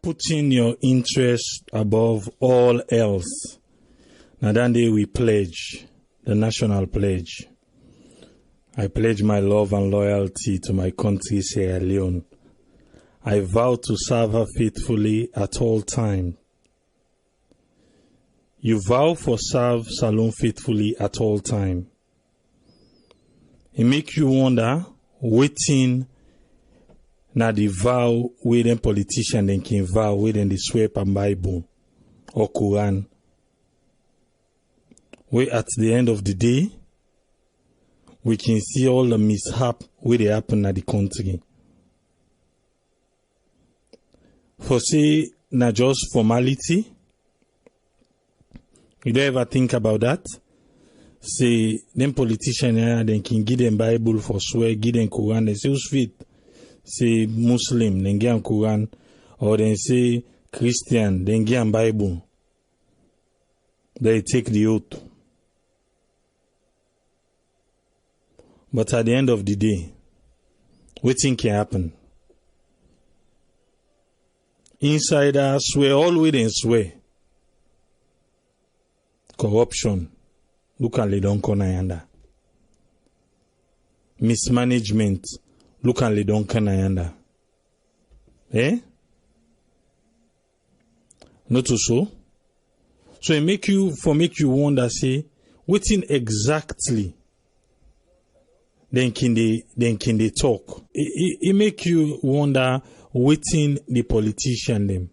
putting your interest above all else. Now that day we pledge, the national pledge. I pledge my love and loyalty to my country, Sierra Leone. I vow to serve her faithfully at all times. You vow for serve Salone faithfully at all time. It make you wonder, waiting na the vow where them politician then can vow where then they swear by Bible or Quran. Where at the end of the day, we can see all the mishap where they happen at the country. For say, not just formality. You don't ever think about that? Say, them politicians, then can give them Bible for swear, give them Quran, they say, who's fit? Say, Muslim, then give them Quran, or then say, Christian, then give them Bible. They take the oath. But at the end of the day, what thing can happen? Insiders swear, always and swear. Corruption. Look at Ledon Konayanda. Mismanagement. Look at Ledon Konayanda. Eh? Not so. So it make you wonder, say, what in exactly then can they talk? It make you wonder waiting the politician them.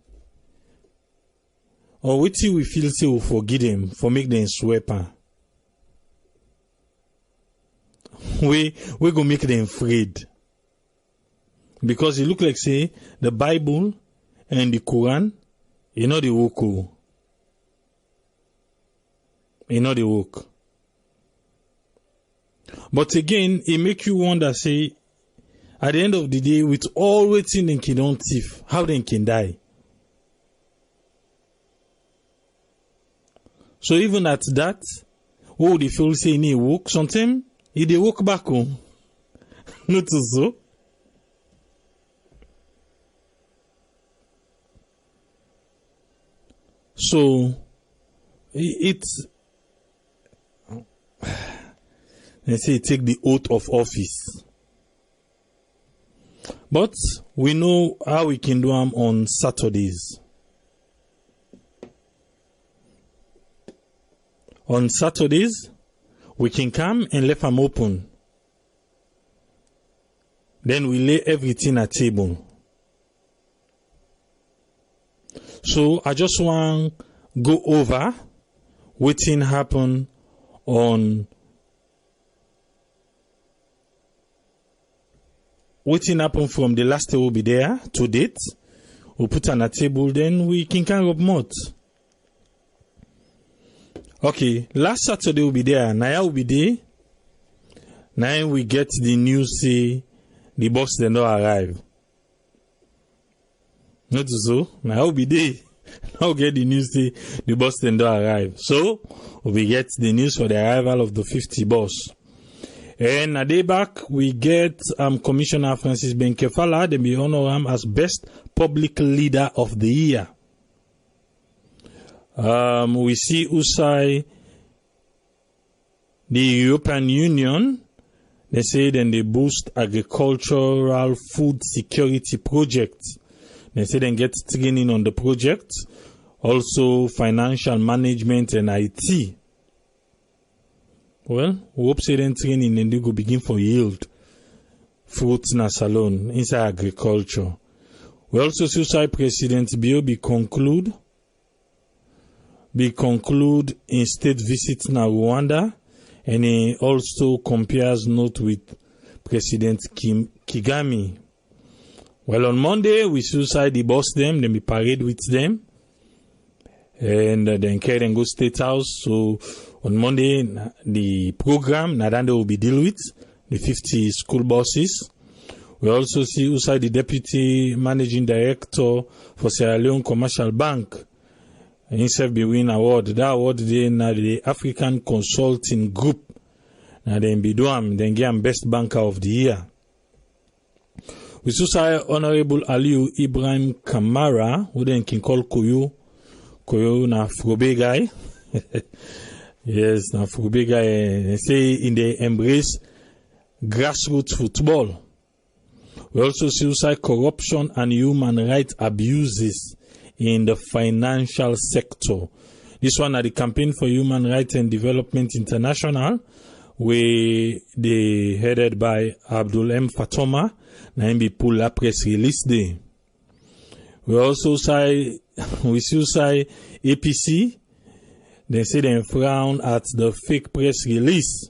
Or waiting we feel say we forgive them for make them sweeper. We go make them afraid. Because it look like say the Bible and the Quran, you know the work. You know the work. But again, it make you wonder, say, at the end of the day, with all waiting they can don't thief, how they can die. So even at that, oh, the feel say he walk sometimes, he walk back home. Not so. So it's they say take the oath of office. But we know how we can do them on Saturdays. On Saturdays, we can come and leave them open. Then we lay everything at table. So I just want to go over what thing happen on what thing happen from the last day will be there to date. We'll put on a table, then we can kind of mouth. Okay, last Saturday will be there. Now will be there. Now we get the news say the boss did not arrive. Not so. Now will be there. Now get the news say the boss did not arrive. So we get the news for the arrival of the 50 boss. And a day back we get Commissioner Francis Benkefala. They be honor him as best public leader of the year. We see Usai, the European Union, they say then they boost agricultural food security projects. They say then get training on the project, also financial management and IT. Well, we hope say then training and they go begin for yield fruits na salon inside agriculture. We also see Usai President Biobi conclude in state visit na Rwanda, and he also compares note with President Kagame. Well, on Monday, we suicide the boss them, then we parade with them, and then carry and go State House. So on Monday, the program, Nadande will be deal with the 50 school buses. We also see Usai, the Deputy Managing Director for Sierra Leone Commercial Bank, himself be win award. That award they na the African Consulting Group. Now then be do am, then get best banker of the year. We say Honorable Aliu Ibrahim Kamara, who then can call Koyo na Frobe guy. Yes, na Frobe guy. Say in the embrace grassroots football. We also see corruption and human rights abuses in the financial sector. This one are the Campaign for Human Rights and Development International, where they headed by Abdul M. Fatoma, na him be pull a press release day. We also say APC, they say they frown at the fake press release.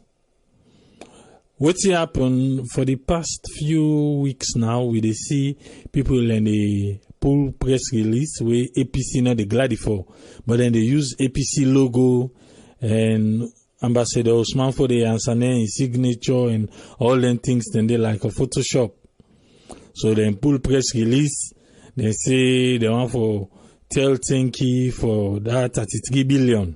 What's happened for the past few weeks now, we they see people in the pull press release where APC not the glad for, but then they use APC logo and Ambassador Osman for the answer name, signature and all them things, then they like a Photoshop. So then pull press release, they say they want for tell Tenki for that 33 billion.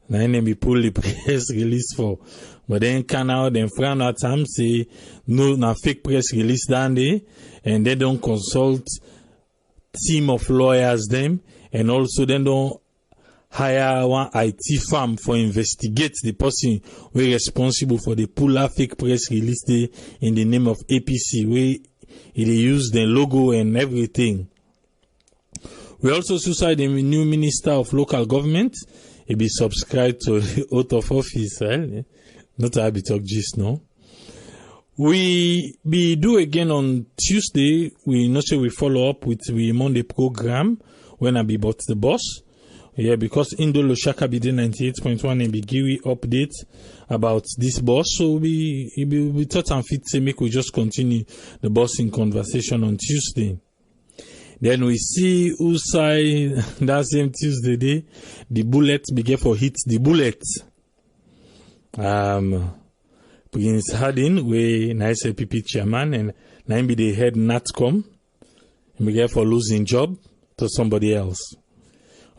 Then they pull the press release for, but then can out then frown at them say no na fake press release down there, and they don't consult team of lawyers them, and also they don't hire one IT firm for investigate the person who is responsible for the pull fake press release day in the name of APC, where they use the logo and everything. We also see the new Minister of Local Government. He be subscribed to the oath of office, right? Not to be talk just no. We be do again on Tuesday. We not say we follow up with we Monday program when I be bought the boss. Yeah, because Indolo Shaka be the 98.1 and be give update about this boss. So we thought and fit to make we just continue the bossing conversation on Tuesday. Then we see Usai that same Tuesday day, the bullet began for hit the bullet. Prince Hardin, we nice PP chairman, and now be the head NatCom, and began for losing job to somebody else.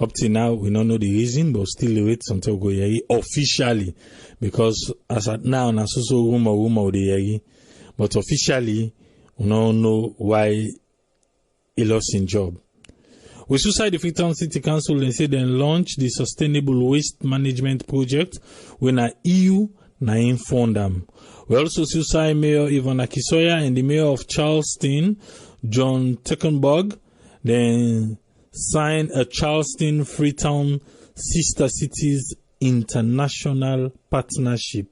Up till now, we don't know the reason, but still wait until go yeri officially, because as at now, na so rumor the yeri, but officially, we don't know why he lost his job. We suicide the Freetown City Council and say they launch the Sustainable Waste Management Project when a EU na fund them. We also suicide Mayor Ivan Akisoya and the Mayor of Charleston, John Teckenburg, then sign a Charleston Freetown Sister Cities International Partnership.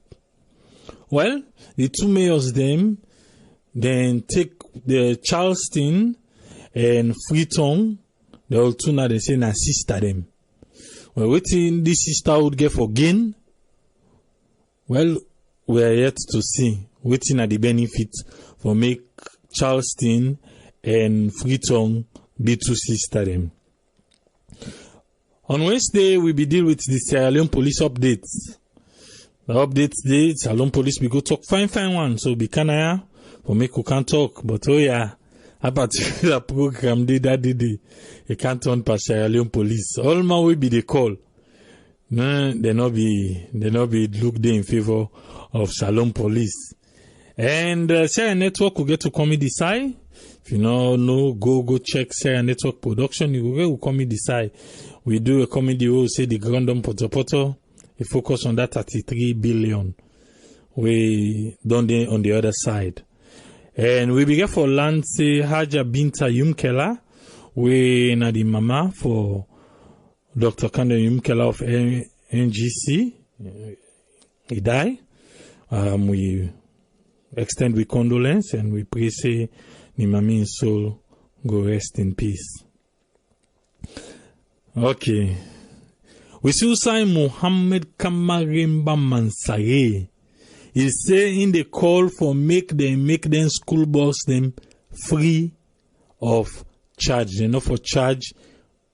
Well, the two mayors then take the Charleston and Freetown, the all two now they say na sister them. Well, waiting this sister would get for gain. Well, we are yet to see. Waiting at the benefit for make Charleston and Freetown be two sister them. On Wednesday, we be deal with the Sierra Leone police updates. The updates day, Sierra Leone police we go talk fine one. So be kanaya for make we can talk, but oh yeah. A particular program they you can't turn past Sierra Leone police. All my will be the call. No, they not be looked in favor of Sierra Leone police. And Sierra Network will get to comedy side. If you know, go check Sierra Network production. You will get comedy side. We do a comedy who say the Grandom Poto. We focus on that 33 billion. We done there on the other side. And we begin for Lance Haja Binta Yumkela. We na the mama for Dr. Kanda Yumkela of NGC. He died. We extend with condolence and we pray say the mami's soul go rest in peace. Okay. We still sign Muhammad Kamarimba Mansare. He say in the call for make them school bus them free of charge. They not for charge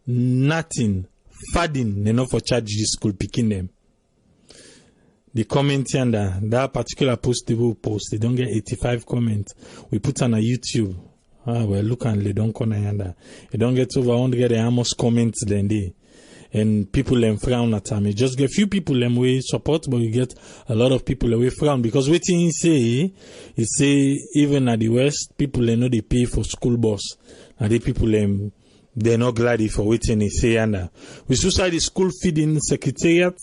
nothing. Fadding, they not for charge the school picking them. The comment under that particular postable post, they don't get 85 comments. We put on a YouTube. Well, look and they don't corner under. They don't get over 100 almost comments then they. and people them frown at him. You just get few people them way support, but you get a lot of people away frown because waiting he say even at the West, people they know they pay for school bus, and the people them they're not glad for waiting he say and we suicide the school feeding secretariat.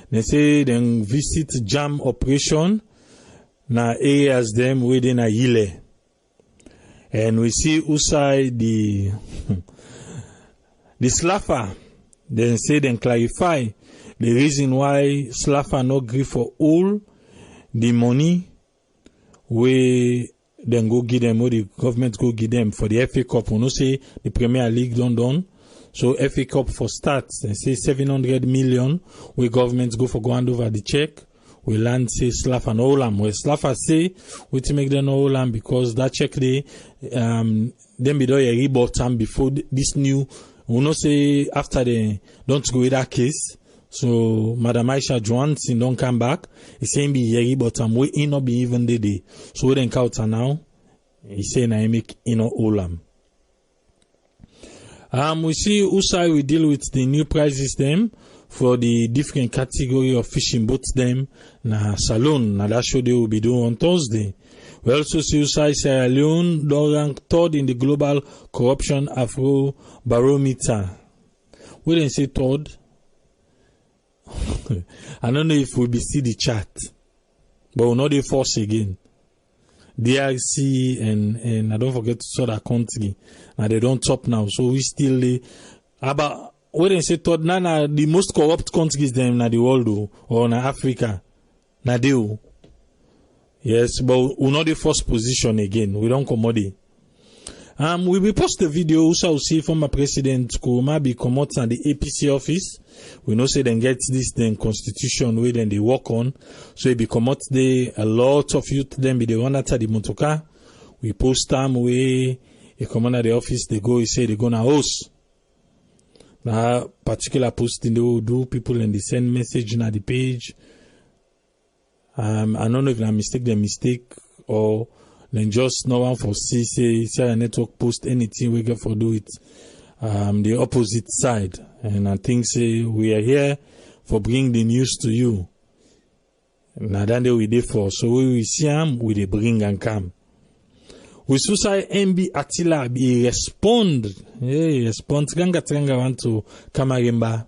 They say then visit jam operation na areas them within a Yile. And we see outside the slaffer. Then say then clarify the reason why slaffer not agree for all the money we then go give them, or the government go give them for the FA Cup. We no say the Premier League London. So FA Cup for starts, they say 700 million. We government go for go hand over the check. We land say Slav and Olam. Where Slav say we to make them Olam because that check they them be do a rebought time before this new. We no say after they don't go with that case. So Madam Aisha Johansson don't come back. He saying be a rebought time. We in not be even the day. So we then count now. He saying I make Olam. We see also we deal with the new price system for the different category of fishing boats them na saloon na that show they will be doing on Thursday. We also see also Sierra Leone don't rank third in the global corruption Afro barometer. We didn't say third. I don't know if we be see the chart, but we'll not the force again. DRC and I don't forget to saw that country. Now they don't top now, so we still about when they say third now the most corrupt countries them na the world or na Africa. Na they yes, but we're not the first position again. We don't commodity. We will post the video also see former President Kuruma be come out at the APC office. We know say then get this then constitution where then they work on. So it be come out there a lot of youth then be the one at the motoka. We post them where a come out the office they go, he say they gonna host. Now particular posting they will do people and they send message on the page. I don't know if I mistake or then just no one for say a network post anything we get for do it the opposite side. And I think say we are here for bring the news to you. Now then we dey for so we will see them we dey bring and come. We say MB Attila be respond. Hey, respond Tranga want to Kamarimba.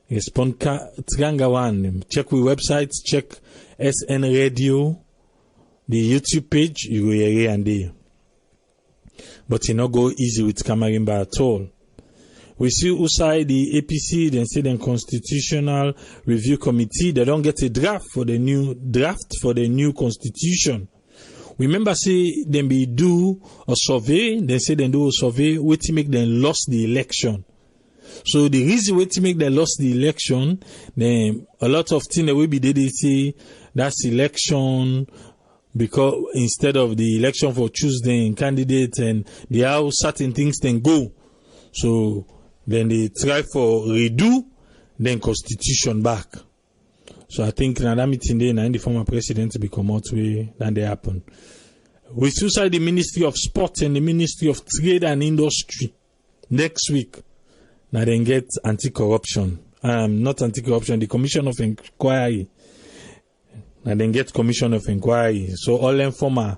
Respond Tranga one. Check we websites, check SN Radio. The YouTube page, you go here and there. But you not go easy with Kamarimba at all. We see outside the APC, then say the Constitutional Review Committee, they don't get a draft for the new constitution. Remember say them be do a survey, then say they do a survey, wait to make them lost the election. So the reason why to make them lost the election, then a lot of things that will be they say that's election. Because instead of the election for choosing candidates and the how certain things then go. So then they try for redo, then constitution back. So I think now that meeting there, and the former president become out way than they happen. We suicide the Ministry of Sport and the Ministry of Trade and Industry next week. Now then get anti-corruption. Not anti-corruption, the Commission of Inquiry. And then get commission of inquiry. So all them former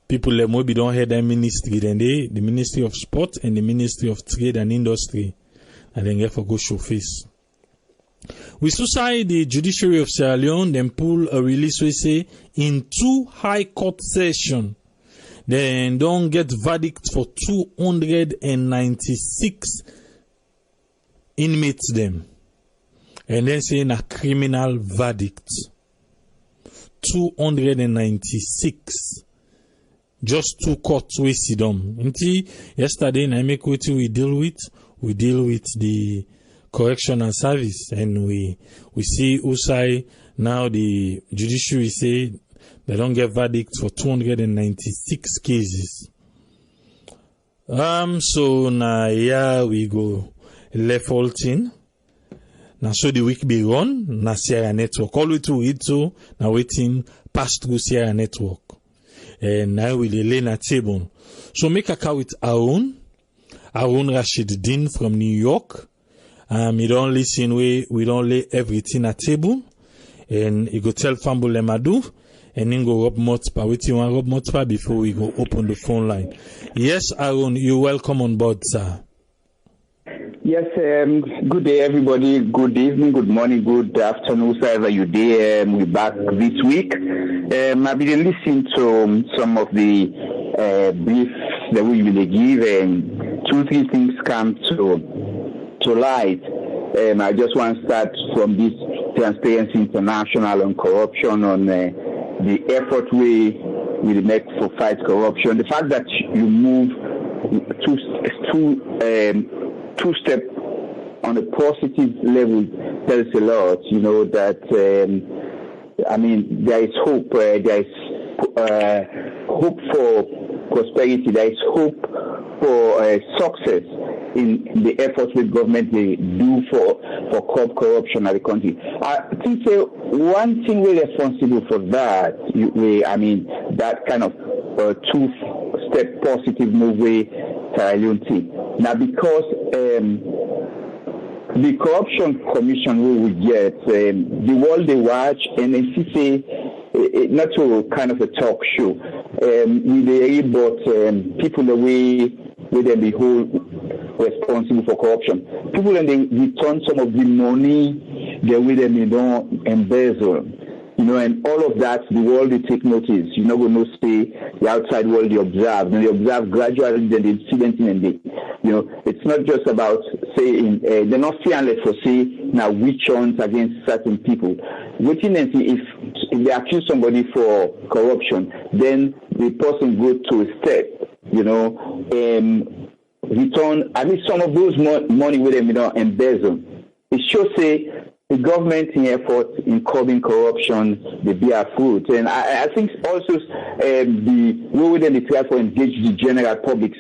people that maybe don't hear their ministry, then the Ministry of Sport and the Ministry of Trade and Industry, and then get for go show face. We suicide the Judiciary of Sierra Leone, then pull a release we say in 2 high court sessions. Then don't get verdict for 296 inmates them. And then saying a criminal verdict. 296. Just 2 courts we see them. Yesterday, I make what we deal with. We deal with the correctional service, and we see Usai now the judiciary say they don't get verdicts for 296 cases. So now here we go left halting. Now so the week be run na Sierra Network. All we to read to now waiting pass through Sierra Network. And now we lay na table. So make a call with Aaron Rashid Din from New York. You don't listen, we don't lay everything at table. And you go tell Fambo Lemadu, and then go Rob Motpa. Wait, you want Rob Motpa before we go open the phone line. Yes, Aaron, you're welcome on board, sir. Yes, good day, everybody. Good evening, good morning, good afternoon, wherever you day. We're back this week. I've been listening to some of the briefs that we will give, and 2-3 things come to light. I just want to start from this Transparency International on corruption, on the effort we will make for fight corruption. The fact that you move two steps on a positive level tells a lot. You know that there is hope. There is hope for prosperity. There is hope for success in the efforts with government they do for curb corruption at the country. I think one thing we're responsible for that, that kind of two-step positive move way now, because the corruption commission we get, the world they watch, and then she say, not to kind of a talk show, with the people the way with them be hold responsible for corruption. People and they return some of the money they with them they don't embezzle. And all of that, the world will take notice. You're not going to say the outside world they observe. And they observe gradually, then the incident, and it's not just about saying, they're not fearless for saying now which ones against certain people. Waiting and see if they accuse somebody for corruption, then the person goes to a step, return at least some of those money with them, embezzle. It should say the government in effort in curbing corruption, the bear fruit. And I think also the way they try to engage the general public,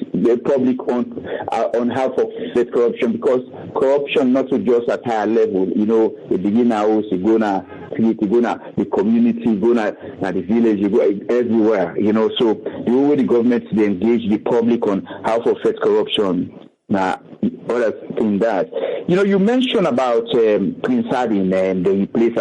on how to fight corruption, because corruption not just at higher level, the beginner house, you go na create, you go na the community, you go na the village, you go everywhere, so the way the government they engage the public on how to fight corruption. Now, other thing that, you mentioned about Prince Hardin and the place.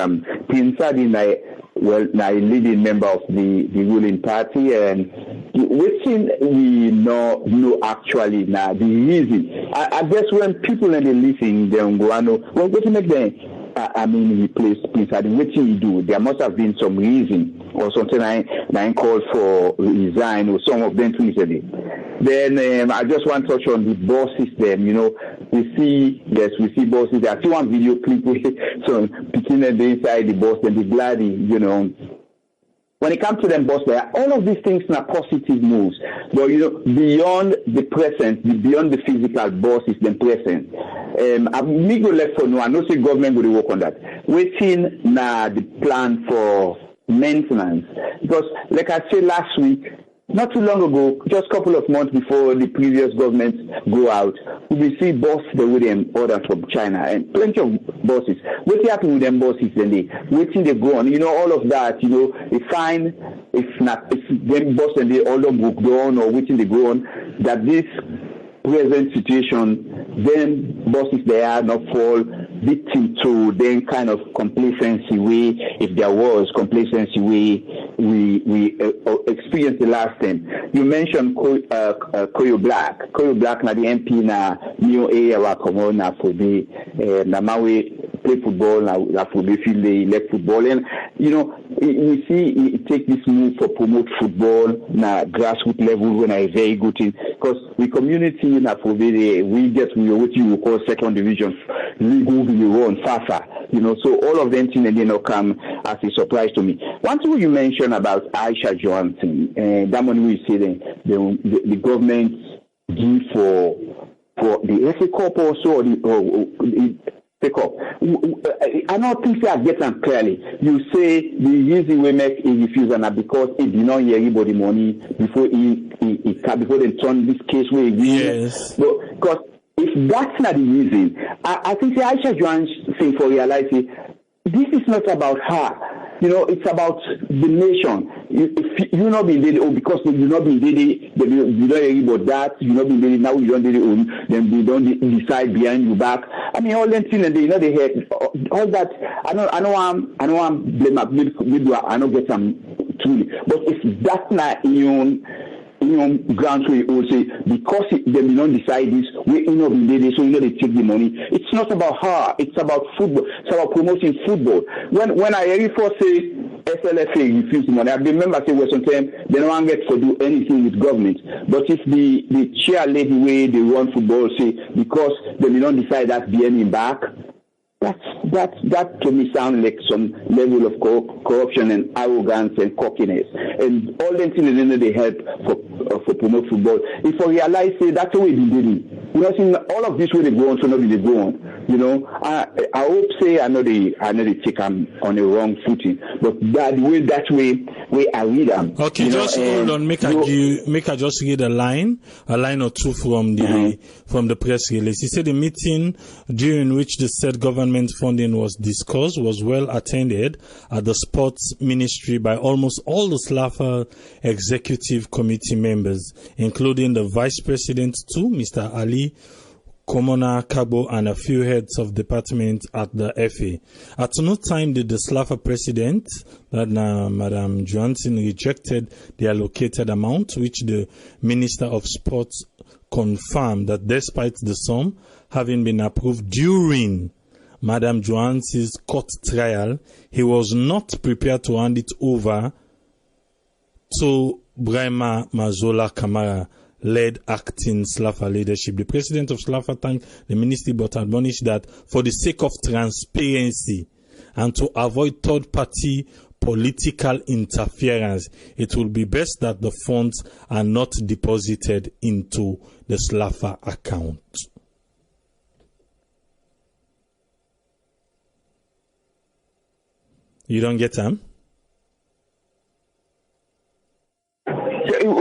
Prince Hardin, a leading member of the ruling party, and within we know actually now the reason. I guess when people and they listen, they go, well, what to make them? Replace Prince Hardin. What you do? There must have been some reason or something. I called for resign, or some of them recently. Then I just want to touch on the boss system. We see bosses. I see one video clip with so picking them inside the boss and the glad, When it comes to them boss there, all of these things are positive moves. But beyond the present, beyond the physical bosses, them present. I'm go left for no. I know say government will work on that. Waiting now the plan for maintenance, because like I said last week, not too long ago, just a couple of months before the previous government go out, we see bosses with them orders from China and plenty of bosses. What happened with them bosses then waiting they go on, all of that, they find if them boss and they all book go on or waiting they go on, that this present situation, then bosses they are not fall victim to then kind of complacency way, if there was complacency way we experienced the last time. You mentioned Koyo Black na the MP na new area wa komo na fobi na mawe play football na fobi field they elect football, and we see it take this move for promote football na grassroots level when I very good thing, because we community na fobi we get what you call second division league we run far. So all of them things they come as a surprise to me. One thing you mentioned about Aisha Johnson, that money we say the government give for the FA Cup also, or the FA Cup. I don't think I get them clearly. You say the reason we make a refusal now because it did not hear anybody money before before they turn this case where yes. Because if that's not the reason, I think the Aisha Johnson thing for realizing this is not about her. You know, it's about the nation. If you not been dating, or because you not been dating, you don't hear about that. You not been dating now. You don't dating, then they don't decide behind your back. I mean, all them things, and they they head all that. I know I'm blame. Maybe I don't get some truly, but if that's not in grants we will say because they will not decide this, we not be dating, so they take the money. It's not about her. It's about football. It's about promoting football. When I hear first say SLFA refuse the money, I remember say well sometimes they don't get to do anything with government. But if the chair lady way they run football say because they will not decide that behind back, that to me sounds like some level of corruption and arrogance and cockiness, and all them things they help for promote football. If I realize that's the way they did it. You know, seeing all of this way they go on, so nobody they go on. You know, I hope say I know they take them on a wrong footing, but that way I read them. Okay, just hold on. Make I just read a line or two from the press release. He said the meeting during which the said government funding was discussed was well attended at the sports ministry by almost all the SLAFA executive committee members, including the vice president too, Mr. Ali Komona Kabo, and a few heads of department at the FA. At no time did the SLAFA president, Madam Johnson, rejected the allocated amount, which the Minister of Sports confirmed that despite the sum having been approved during Madam Johanson's court trial, he was not prepared to hand it over to Brahma Mazola Kamara led acting SLAFA leadership. The president of SLAFA thanked the ministry but admonished that for the sake of transparency and to avoid third-party political interference, it will be best that the funds are not deposited into the SLAFA account. You don't get them?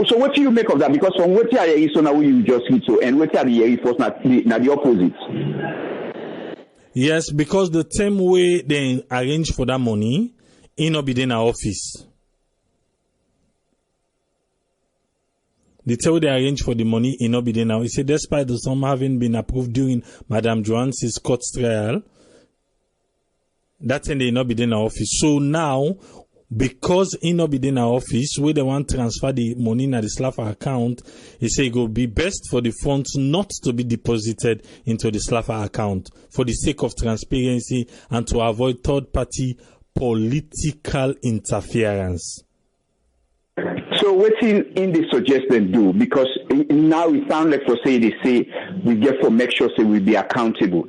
So what do you make of that? Because from what you hear, so now you just read so, and what you hear first now the opposite. Yes, because the same way they arrange for that money, it not be in our office. The same way they arrange for the money, it not be in our office. Despite the sum having been approved during Madam Johanson's court trial, that's when they not be in our office. So now, because he not be in our office, we don't want to transfer the money in the SLAFA account, he say it will be best for the funds not to be deposited into the SLAFA account for the sake of transparency and to avoid third-party political interference. So what's in the suggestion do? Because now it sounds like for say they say we get for make sure say we be accountable.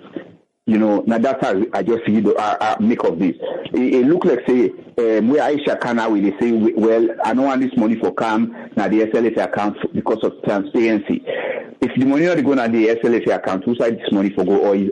You know, now that's how I just make of this. It look like say where Aisha Kana will say, well, I don't want this money for CAM now the SLFA account because of transparency. If the money not going to the SLFA account, who side this money for go, or is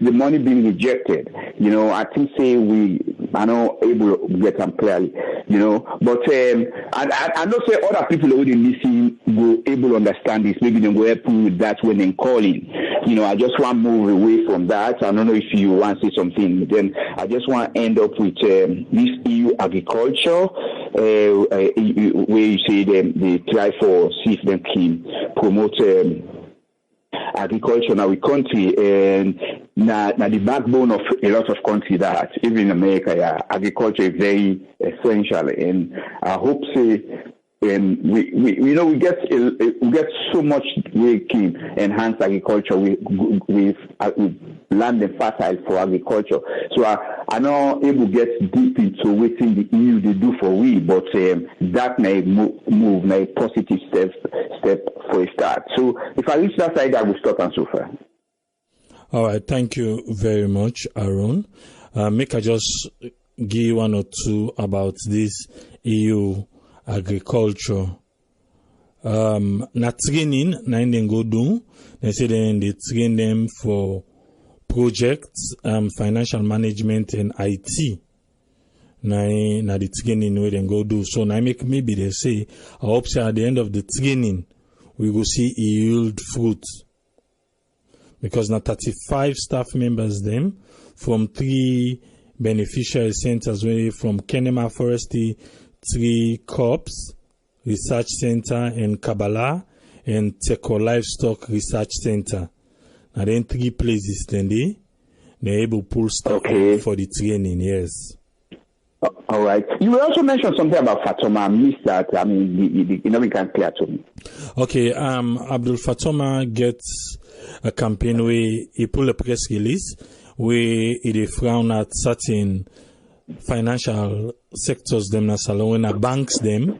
the money being rejected? You know, I think say we are not able to get them clearly. You know, but I don't say other people already listen go able to understand this. Maybe they go help you with that when they're calling. You know, I just want to move away from that. I don't know if you want to say something. Then I just want to end up with this EU agriculture, where you say they try for see if they can promote agriculture in our country, and now the backbone of a lot of countries that even in America, yeah, agriculture is very essential, and I hope say. We get so much we can enhance agriculture with land and fertile for agriculture. So I not able to get deep into what the EU they do for we, but that may move may positive step for a start. So if I reach that side, I will stop and so far. All right, thank you very much, Aaron. Make I just give one or two about this EU agriculture. Na training, na in go do. They say they train them for projects, financial management and IT. Na the training where they go do. So now maybe they say, I hope say at the end of the training, we will see yield fruit. Because now 35 staff members them from 3 beneficiary centers from Kenema Forestry Tree Corps Research Center and Kabbalah and Teko Livestock Research Center. Now then 3 places then they're able to pull stuff for the training, yes. All right. You will also mention something about Fatoma. I missed that. I mean, we can't clear to me. Okay. Abdul Fatoma gets a campaign where he pull a press release where he frown at certain financial sectors, them na salon, when banks them,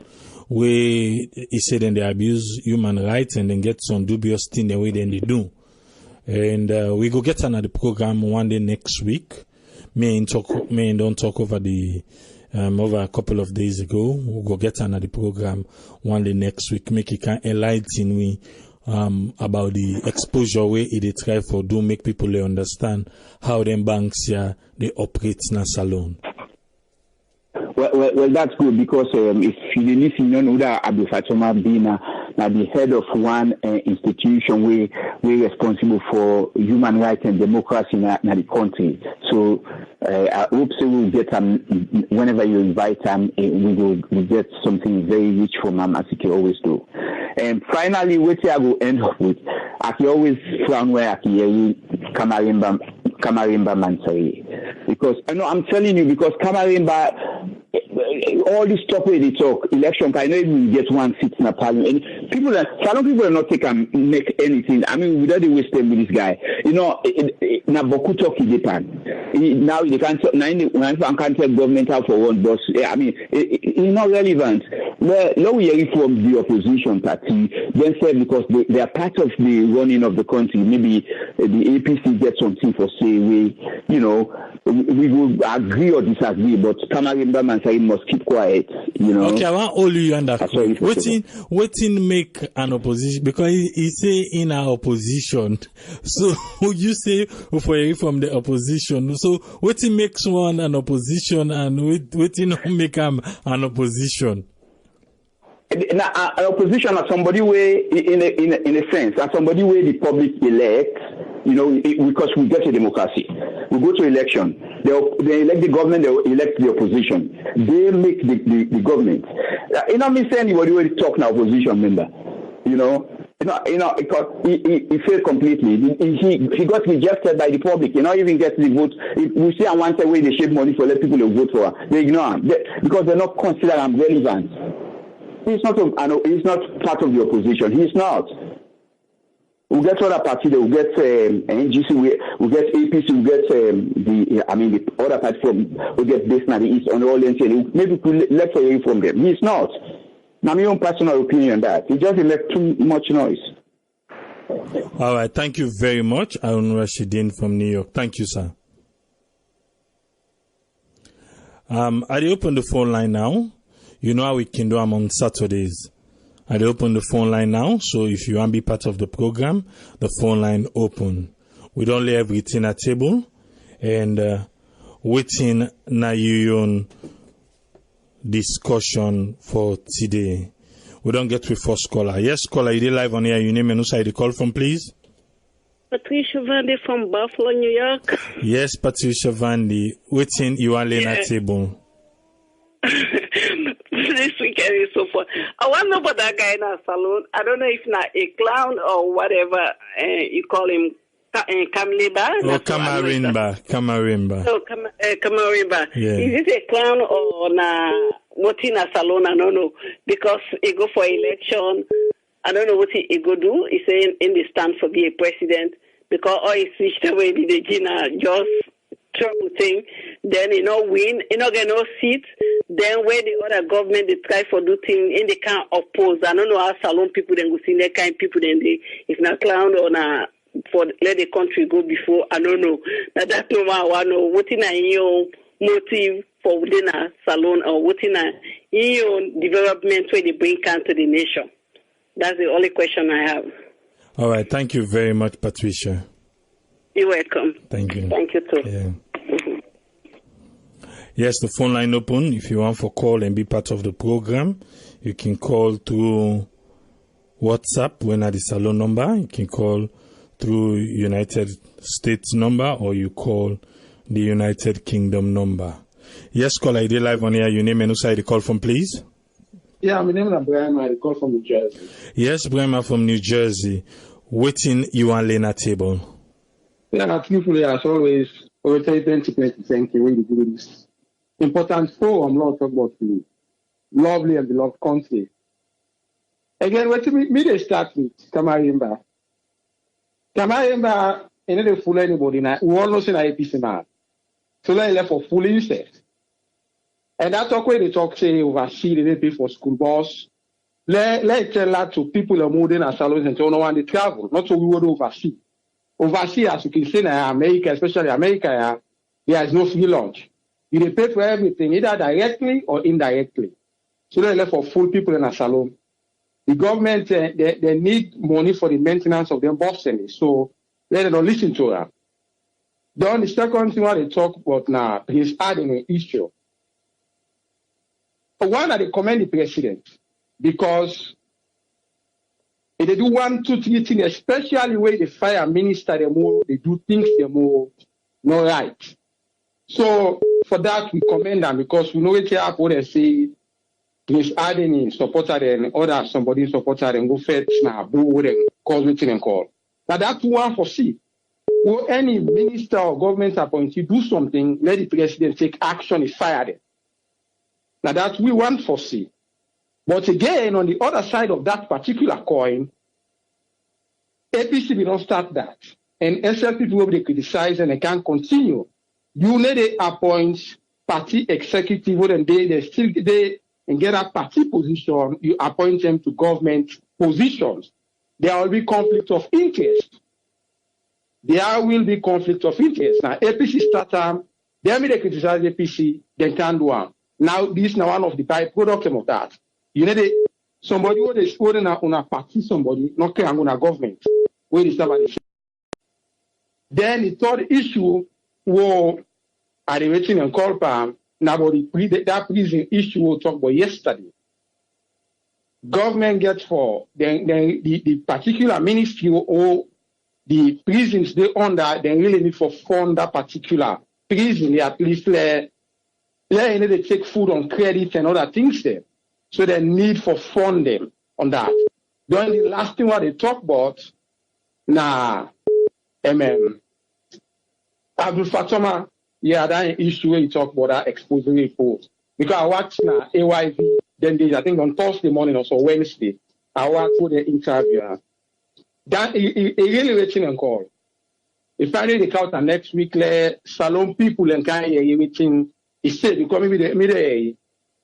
where he said then they abuse human rights and then get some dubious thing the way then they do. And we go get another program one day next week. Me and don't talk over the over a couple of days ago. We'll go get another program one day next week. Make it can enlighten me about the exposure way they try for do make people understand how them banks here they operate in a salon. Well, that's good because if you listen, you know that Abdul Fatoma being the head of one institution we responsible for human rights and democracy in the country. So I hope so we'll get whenever you invite him, we'll get something very rich from him as he always do. And finally, what I will end up with, I can always frown where I can hear you, Kamarimba Mansari. Because I know I'm telling you, because Kamarimba, all this talk where they talk, election, I know even get one seat in a parliament. And people are not take and make anything. I mean, without the waste time with this guy. You know, na boku talk in Japan. Now they can't talk, now can't tell government out for one boss. I mean, it's not relevant. Now we hear from the opposition party, then said because they are part of the running of the country. Maybe the APC get something for say we will agree or disagree, but Kamarimba Mansari must keep quiet, you know. Okay, I want all you understand. Waiting make an opposition because he say in our opposition. So you say for from the opposition. So waiting makes one an opposition and waiting make him an opposition. Now, an opposition is somebody where, in a sense, as somebody where the public elect, you know, because we get a democracy. We go to election. They elect the government, they elect the opposition. They make the government. You know, me say anybody will talk now opposition member. You know, because he failed completely. He got rejected by the public. You know, even get the vote. We see on one side where they shave money for let people to vote for her. They ignore him because they're not considered relevant. He's not part of the opposition. He's not. We'll get other party. We'll get NGC. We'll get APC. We'll get the other party we'll get this now the East on the Orient. Maybe let's hear from them. He's not. Now, my own personal opinion on that. He just makes too much noise. All right. Thank you very much, Arun Rashidin from New York. Thank you, sir. I open the phone line now. You know how we can do them on Saturdays. I open the phone line now, so if you want to be part of the program, the phone line open. We don't lay everything at table, and waiting na your discussion for today. We don't get with first caller. Yes, caller, you live on here. Your name and who side you call from, please? Patricia Vandy from Buffalo, New York. Yes, Patricia Vandy. Waiting, you are laying at table. This weekend is so fun. I want to know about that guy in our salon. I don't know if not a clown or whatever you call him. Kamliba? Oh, Kamarimba. Oh, Kamarimba. Yeah. Is it a clown or what in a salon? I don't know. Because he go for election. I don't know what he go do. He say in the stand for be a president. Because all he switched away the Gina just trouble thing. Then he no win. He no get no seat. Then where the other government they try for do things in the can't oppose. I don't know how salon people then go see that kind of people then they if not clown or not for let the country go before. I don't know. Now that's no one I want to know what in your motive for within a salon or what in your development where they bring count to the nation. That's the only question I have. All right. Thank you very much, Patricia. You're welcome. Thank you. Thank you too. Yeah. Yes, the phone line open. If you want to call and be part of the program, you can call through WhatsApp when at the salon number. You can call through United States number or you call the United Kingdom number. Yes, caller, you live on here. Your name and who side the call from, please? Yeah, my name is Brian. I call from New Jersey. Yes, Brian from New Jersey. Waiting you and Lena table. Yeah, truthfully, as always, over 2020, when you do this important forum, Lord, talk about the lovely and beloved country. Again, what me they start with Kamarimba. Kamarimba, any fool anybody now, we all know say na APC man. So let left for full interest. And that's why they talk say oversee, they pay for school bus. Let tell that to people who are moving as salons and so on, they travel, not so we would oversee. Oversee, as you can see in America, especially America, there is no free lunch. You pay for everything, either directly or indirectly. So they left for full people in a salon. The government, they need money for the maintenance of their Boston. So let them not listen to her. Then the second thing what they talk about now is adding an issue. One, they commend the president because if they do 1, 2, 3 things, especially when they fire a minister, they do things not right. So for that, we commend them because we know it what they say. He's adding in supporter and other somebody supporter and go fetch now, boo and cause waiting and call. Now that's one for see. Will any minister or government appointee do something, let the president take action, is fire them. Now that we want for see. But again, on the other side of that particular coin, APC will not start that. And SLP will be criticized and they can't continue. You need to appoint party executive when they still and get a party position, you appoint them to government positions. There will be conflict of interest. There will be conflict of interest. Now, APC start time, they criticize APC, they can't do one. Now, this is now one of the byproducts of that. You need somebody who is holding on a party, somebody, not care on a government, where is somebody. Then the third issue, was are they waiting and call Pam? Now, that prison issue we'll talk about yesterday. Government gets for the particular ministry or the prisons they under, they really need for fund that particular prison. They at least they need to take food on credit and other things there. So they need for fund them on that. Then the last thing what they talk about, now, Abdul Fatoma. Yeah, that issue where you talk about that exposure report. Because I watched now AYV, then I think on Thursday morning or so Wednesday, I watched for the interview. That it really waiting and call. If I read the counter next week, salon people and kind of everything is said because maybe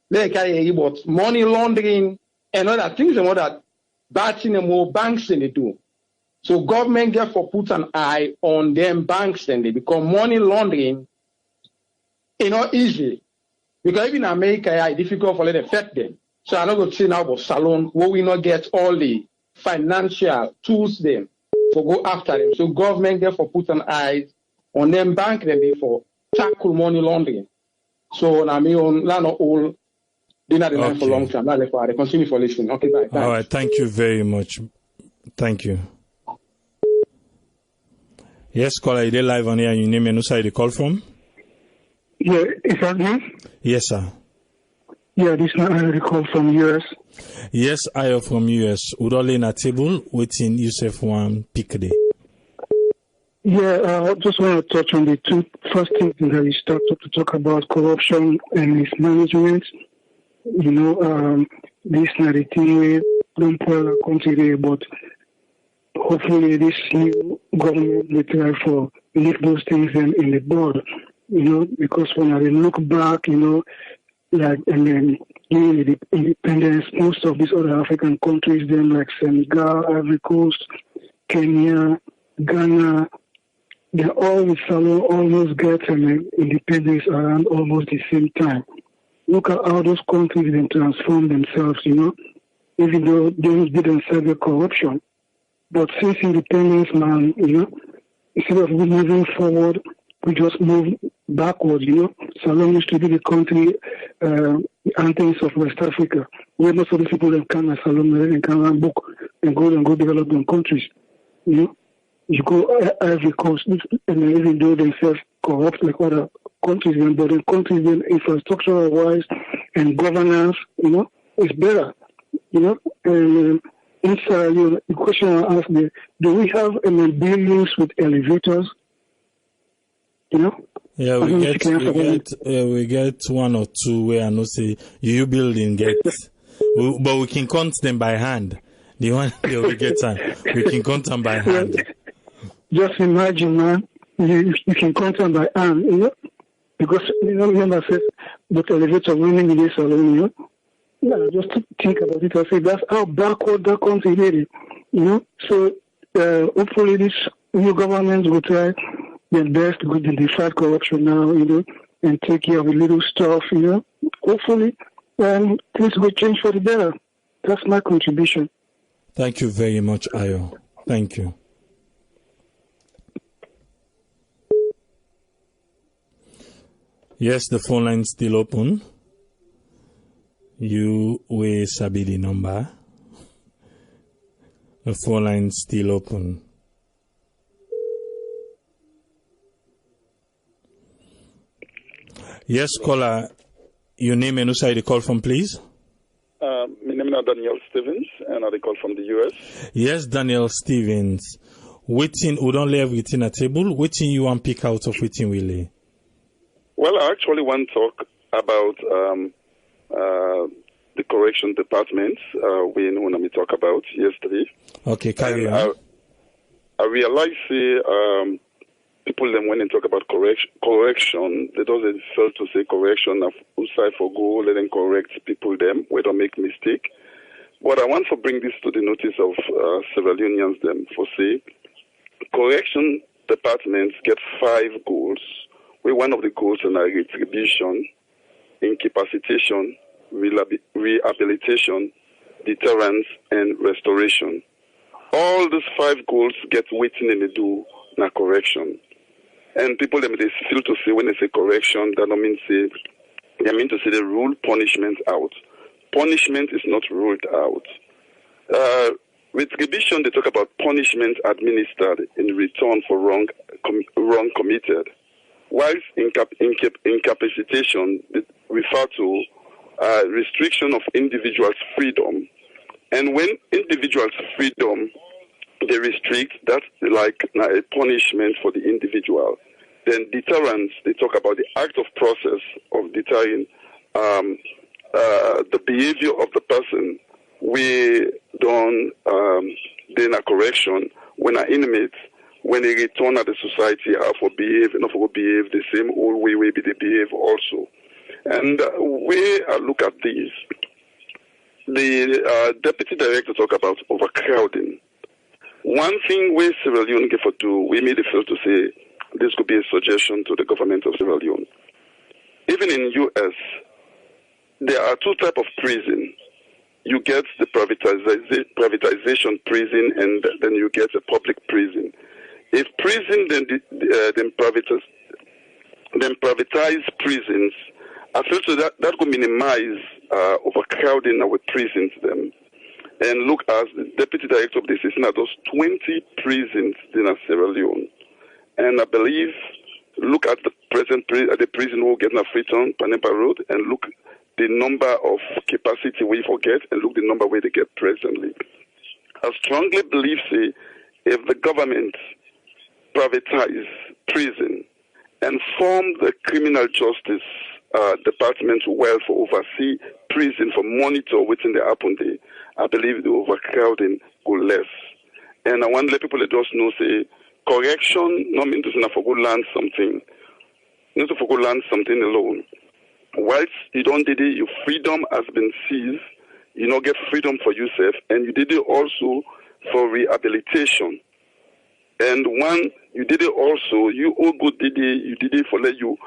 they but money laundering and other things and all that batching and more banks than they do. So government therefore put an eye on them banks and they become money laundering. It's not easy. Because even in America, it's difficult for them to affect them. So I'm not going to say now about salon where we not get all the financial tools them to go after them. So government therefore put an eye on them bank them for tackle money laundering. So I mean on land all they not the line for long time. They continue for listening. Okay, bye. All right, thank you very much. Thank you. Yes, caller, you live on here. Your name and who side you call from? Yeah, is that me? Yes, sir. Yeah, this is I call from US. Yes, I am from US. Udole na table waiting Yusuf one pick day. Yeah, I just want to touch on the two first things that you started to talk about corruption and mismanagement. You know, this is not the thing we don't pull a country, but hopefully this new government will try for leave those things in the board. You know, because when I look back, you know, like, and then during the independence, most of these other African countries, then like Senegal, Ivory Coast, Kenya, Ghana, they all follow almost get an independence around almost the same time. Look at how those countries then transform themselves, you know, even though they didn't serve corruption. But since independence, man, you know, instead of moving forward, we just move backwards, you know. Salon used to be the country, the anthems of West Africa, where most of the people in Canada, Salon, and Canada book and go develop in countries, you know. You go Ivory Coast, and even though themselves corrupt like other countries, but in countries then infrastructure wise and governance, is better. And in Sierra Leone, the question I asked there, do we have buildings with elevators? Yeah, we get one or two where I know say you building gets, but we can count them by hand. The one that we get time, we can count them by hand. Just imagine, man, you can count them by hand, because remember says but elevator running in this alone, Yeah, just think about it. I say that's how backward that country did it, So hopefully this new government will try their best to fight corruption now, and take care of the little stuff, Hopefully, things will change for the better. That's my contribution. Thank you very much, Ayo. Thank you. Yes, the phone line is still open. You will sabi the number. The phone line is still open. Yes, caller. Your name and who side you call from, please? My name is Daniel Stevens, and I call from the U.S. Yes, Daniel Stevens. Waiting, we don't live within a table. Waiting, you want pick out of waiting, really? Well, I actually want to talk about the correction department we talk about yesterday. Okay, carry on. I realize people then when they talk about correction, they don't fail to say correction of who side for go, let them correct people them, we don't make mistake. But I want to bring this to the notice of several unions them for say correction departments get 5 goals. Where one of the goals are retribution, incapacitation, rehabilitation, deterrence, and restoration. All these 5 goals get written in the do na correction. And people they feel to say when they say correction, that don't mean say they mean to say they rule punishment out. Punishment is not ruled out. Retribution, they talk about punishment administered in return for wrong committed. Whilst incapacitation refer to restriction of individuals' freedom. And when individuals' freedom they restrict, that's like a punishment for the individual. Then deterrence, they talk about the active process of deterring the behavior of the person. We don't then a correction when an inmate, when they return at the society, how for behave, not for behave the same old way they behave also. And we look at these. The deputy director talk about overcrowding. One thing we Sierra Leone give for do, we made it feel to say this could be a suggestion to the government of Sierra Leone. Even in U.S., there are 2 types of prison. You get the privatization prison, and then you get a public prison. If prison then privatize prisons, I feel so that could minimize overcrowding our prisons then. And look, as the deputy director of this is now those 20 prisons in Sierra Leone. And I believe, look at the present the prison who get in a Freetown, Panempa Road, and look the number of capacity we forget, and look the number where they get presently. I strongly believe, say, if the government privatize prison and form the criminal justice department well for oversee prison for monitor within the happen there, I believe the overcrowding go less. And I want to let people that just know say correction not mean to say for go learn something. Not to for go learn something alone. Whilst you don't did it, your freedom has been seized, you don't get freedom for yourself, and you did it also for rehabilitation. And one, you did it also, you all good did it, you did it for let you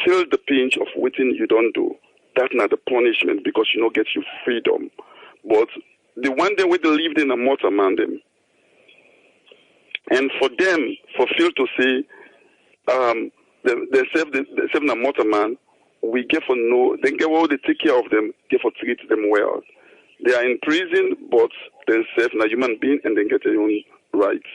feel the pinch of what you don't do. That's not the punishment because you don't get your freedom. But the one day where they lived in a mortar man them. And for them, for feel to say, they serve a mortar man, we get for no, they get all they take care of them, get for treat them well. They are in prison, but they serve a human being and they get their own rights.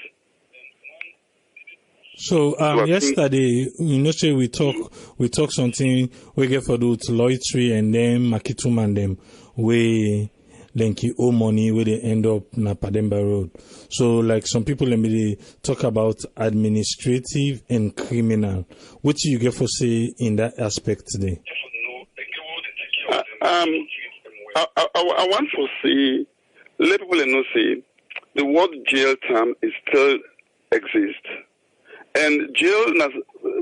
So yesterday, say we talk something we get for do with loitry and then Makitum and them we lenki owe money where they end up na Pademba Road. So like some people let me talk about administrative and criminal. What do you get for say in that aspect today? I want to say, let people know say the word jail term is still exist. And jail is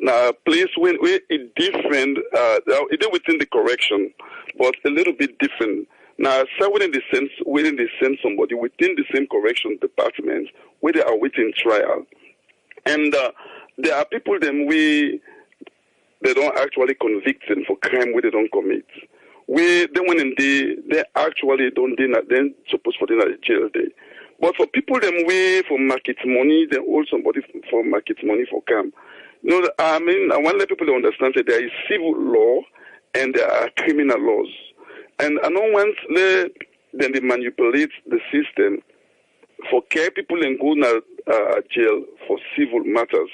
a place where it different, it is within the correction, but a little bit different. Now, so within the sense somebody within the same correction department where they are waiting trial. And there are people they don't actually convict them for crime where they don't commit. They actually don't then supposed for them at jail day. But for people them way for market money, they hold somebody for market money for camp. I want to let people understand that there is civil law and there are criminal laws. And I don't want then they manipulate the system for care people and go to jail for civil matters.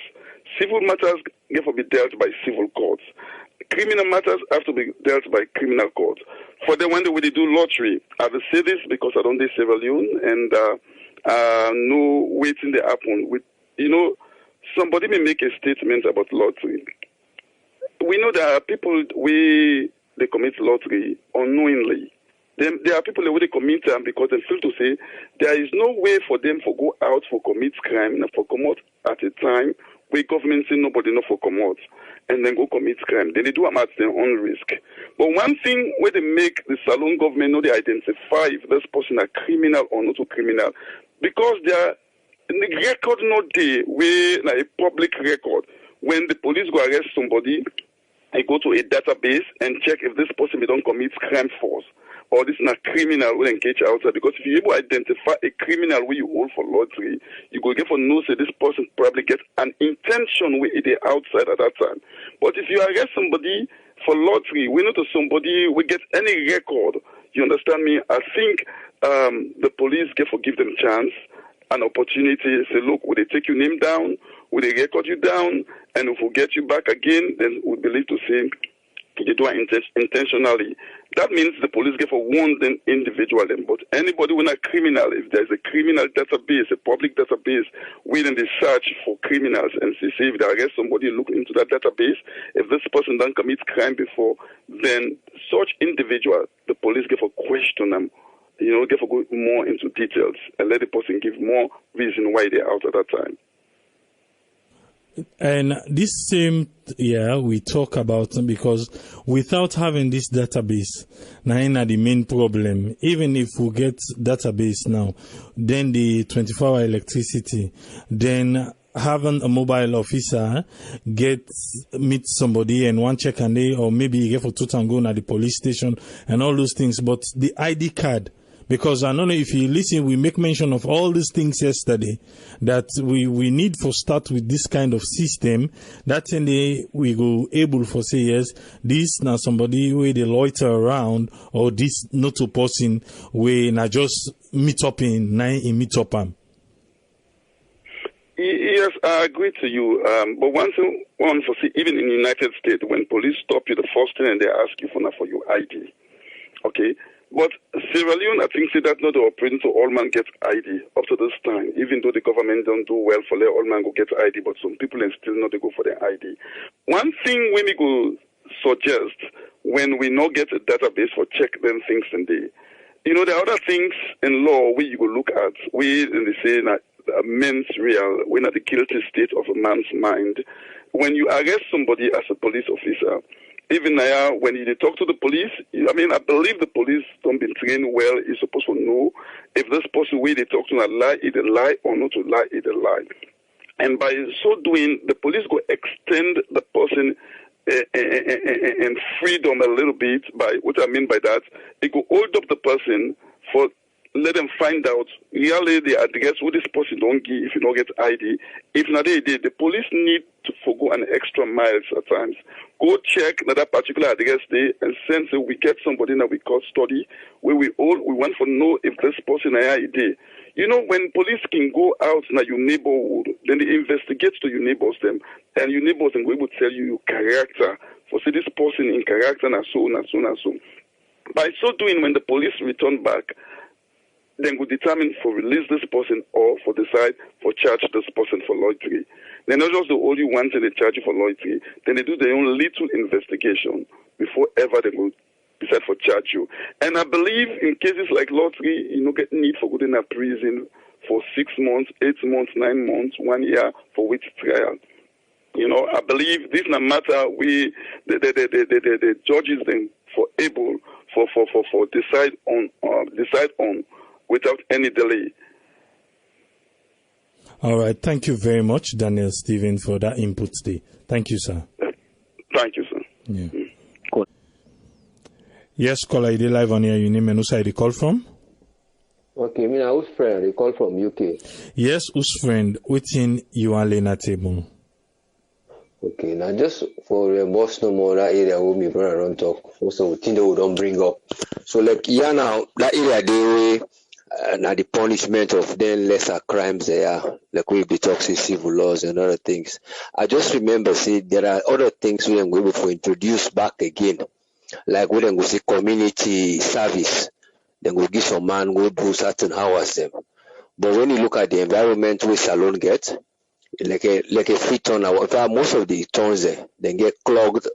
Civil matters have to be dealt by civil courts. Criminal matters have to be dealt by criminal courts. For them, when they do lottery, I will say this because I don't do civil Leone and no waiting to happen. Somebody may make a statement about lottery. We know there are people they commit lottery unknowingly. There are people that commit them because they feel to say there is no way for them to go out for commit crime and for come out at a time where government say nobody know for come out and then go commit crime. Then they do them at their own risk. But one thing where they make the Salon government know they identify if this person a criminal or not a criminal because they are in the record not there where a public record when the police go arrest somebody. I go to a database and check if this person don't commit crime force or this is a criminal who engage outside. Because if you're able to identify a criminal where you hold for lottery, you go get for no say this person probably get an intention where they outside at that time. But if you arrest somebody for lottery, we know to somebody we get any record. You understand me? I think the police get for give them chance, an opportunity. Say, look, will they take your name down? Will they record you down? And if we get you back again, then we believe to say they do it intentionally. That means the police get for one then individual them. But anybody when a criminal, if there's a criminal database, a public database, within the search for criminals and see if they arrest somebody, look into that database. If this person don't commit crime before, then such individual, the police get for question them. Get for go more into details and let the person give more reason why they're out at that time. And this same we talk about because without having this database, now the main problem. Even if we get database now, then the 24-hour electricity, then having a mobile officer meet somebody and one check and day, or maybe you get for two and go at the police station and all those things. But the ID card. Because I don't know if you listen, we make mention of all these things yesterday that we need for start with this kind of system. That's in we go able for say yes, this now somebody where they loiter around or this not a person where not just meet up in meet up. Yes, I agree to you. But one for see even in the United States when police stop you the first thing and they ask you for your ID. Okay. But Sierra Leone, I think, say that not the operating to all man get ID up to this time, even though the government don't do well for let all man go get ID, but some people and still not they go for their ID. One thing when we go suggest when we not get a database for check them things in the, there are other things in law where you go look at. We in the say that men's real, we're not the guilty state of a man's mind. When you arrest somebody as a police officer, even now, when you talk to the police, I believe the police don't been trained well. You're supposed to know if this person way they talk to a lie, either lie or not to lie, either lie. And by so doing, the police go extend the person and freedom a little bit. By what I mean by that, they go hold up the person for let them find out really the address who this person don't give if you don't get ID. If not they did, the police need to forgo an extra miles at times. Go check that particular address there and since we get somebody that we call study where we want to know if this person has ID. when police can go out in your neighborhood, then they investigate to your neighbors them, and your neighbors and will tell you your character, for say this person in character and so on and so on and so on. By so doing, when the police return back, then we determine for release this person or for decide for charge this person for loitering. They're not just the only ones that they charge you for loitering. Then they do their own little investigation before ever they will decide for charge you. And I believe in cases like lottery, get need for going in a prison for 6 months, 8 months, 9 months, 1 year for which trial. I believe this no matter the judges then for able for decide on without any delay. All right. Thank you very much, Daniel Stephen, for that input today. Thank you, sir. Thank you, sir. Yeah. Cool. Yes, caller, you live on here. Your name and who side you call from? Okay, me na whose friend? You call from UK. Yes, whose friend? Within you are Lena table. Okay, now just for the boss no more that area where me brother don't talk. Also, thing that we don't bring up. So like now that area they now the punishment of then lesser crimes there, like we be talking civil laws and other things. I just remember see there are other things we can go for introduce back again. Like we can go see community service. Then we give some man go do certain hours them. But when you look at the environment we salon get, like a free turn, most of the turns then get clogged.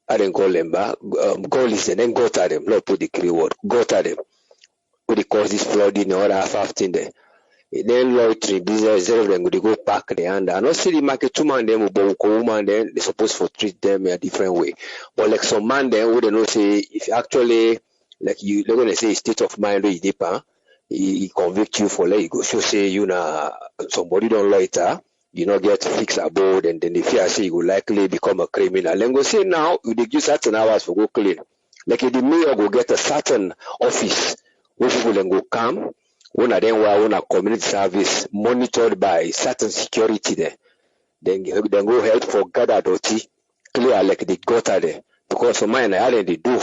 I didn't call them back. Go listen, then go to them. Not put the key word. Go to them. Would it cause this flooding or half after there? Then loitering business, of them would go back there and I don't see the market 2 man them but woman then they supposed to treat them in a different way. But like some man then wouldn't know say if actually like you they're gonna say state of mind is deeper, he convict you for let you go. So say you know somebody don't loiter. You know, get fixed abode, and then if you say you will likely become a criminal. Then go say now you give certain hours for go clean. Like if the mayor go get a certain office where people then go come, when I then want a community service monitored by certain security there. Then go help for gather dirty, clear like the gutter there. Because for mine I already do.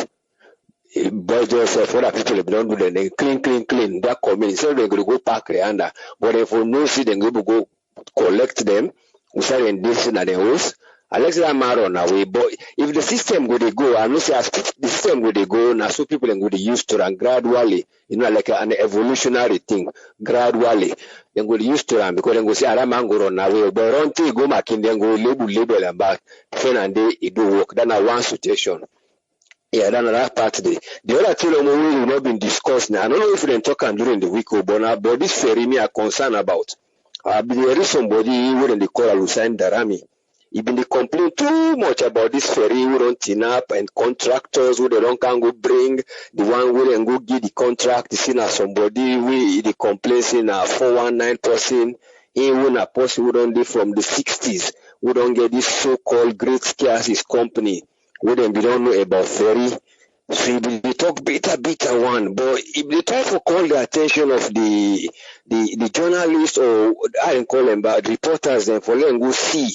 But yourself, other people don't do then clean that community. So they're gonna go park there under. But if we no see then go collect them, we start inducing at the house. Alex that matter on our way. But if the system would go, I know say as the system would go, now so people are going to use to run gradually, like an evolutionary thing, gradually. Then go use to run because then go say I'm going to run away. But until go back in, then go label and back, and day it do work. Then one situation. Yeah, then that part of the other thing will not been discussed now. I don't know if we can talk during the week, but this ferry me are concerned about. There is somebody who they call Hussein Darami. He been complain too much about this ferry who don't turn up and contractors who they don't can go bring the one who then go give the contract. You see now somebody who they complain a 419 person. He won a person who don't live from the 60s who don't get this so-called great scarces company who then we don't know about ferry. So if they talk bitter one, but if they try to call the attention of the journalists or I don't call them but reporters then for them go see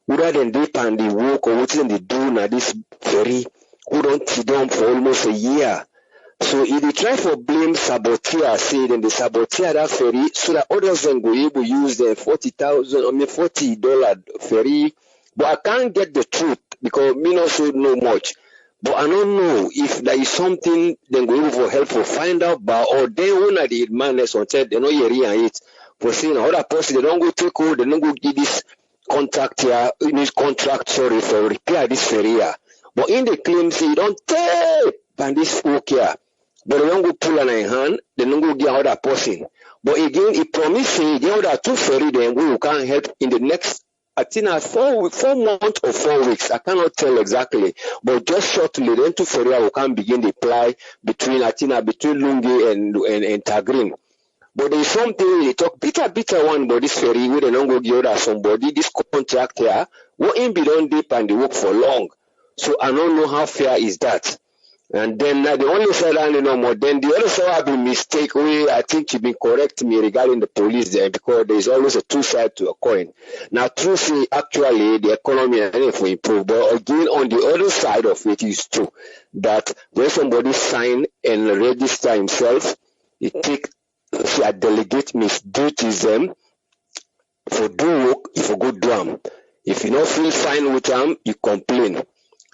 whether they dip and they work or what they do now this ferry who don't sit down for almost a year. So if they try to blame saboteur, say then they saboteur that ferry so that others then go able to use the $40 ferry. But I can't get the truth because me not so know much. But I don't know if there is something then go for help for find out but or they when I the madness on said they know you and it for saying other person they don't go take hold, they don't go give this contract here in this contract for repair this ferry here. But in the claim say you don't take and this work here. But they don't go pull on a hand, they don't go give other person. But again he promised say the other 2 ferry then we can help in the next I think 4 months or 4 weeks. I cannot tell exactly, but just shortly, then 2 ferry we can begin the apply between Lungi and Tagrin. But there is something they talk bitter one about this ferry. We don't go give other somebody this contract here. What in be done deep and they work for long. So I don't know how fair is that. And then the only side I know more. Then the other side have been mistake. I think you've been correct me regarding the police there because there is always a 2 sides to a coin. Now, true say actually the economy is for improve, but again on the other side of it is true that when somebody sign and register himself, it take see, I delegate my duties them for do work if you go do them. If you don't feel fine with them, you complain.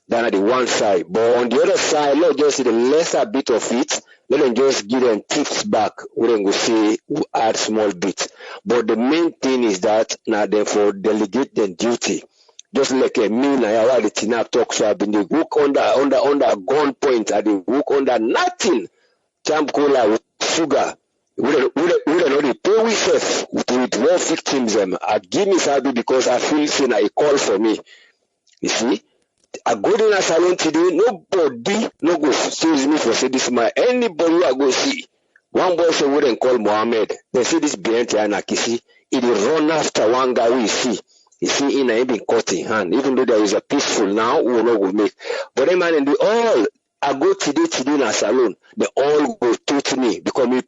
Then at the one side. But on the other side, let just see the lesser bit of it. Let them just give them tips back. We then go say we add small bit. But the main thing is that now therefore delegate them duty. Just like me now, I the Tina talk, so I've been the work under gun point. I the work under nothing. Jam cola with sugar. We don't know the pay we chef with more victims. I give me Sabi because I feel saying I call for me. You see? I go in a salon today, nobody no go see me for say this man. Anybody I go see. One boy say wouldn't call Mohammed. They see this behind Anakisi. It run after one guy we see. You see, he ain't been caught in hand. Even though there is a peaceful now, we will not go make. But them man and they all I go today in a salon. They all go to me because me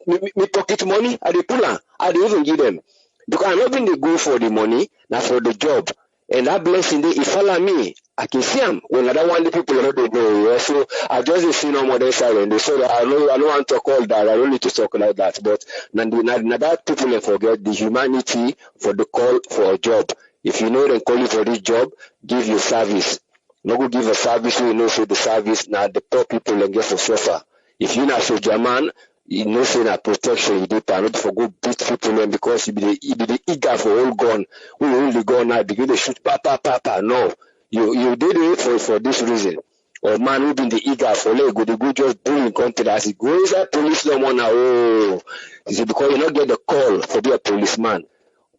pocket money. I dey pull am. I dey even give them because I'm not even they go for the money, not for the job. And that blessing, they follow me. I can see them when I don't want the people that don't know. So I just see no more than silent. So I don't want to talk all that. I don't need to talk like that. But now that people forget the humanity for the call for a job. If you know they call you for this job, give your service. No go give a service when you know say the service. Now the poor people and get for suffer. If you not soldier man, you know say that protection you do not for go beat people because you be the eager for all gun. We only go now begin to shoot papa. No. You did it for this reason. Or man who been the eager for let go, the good just bullying country as it goes that police no more now. Oh, is it because you not get the call for be a policeman?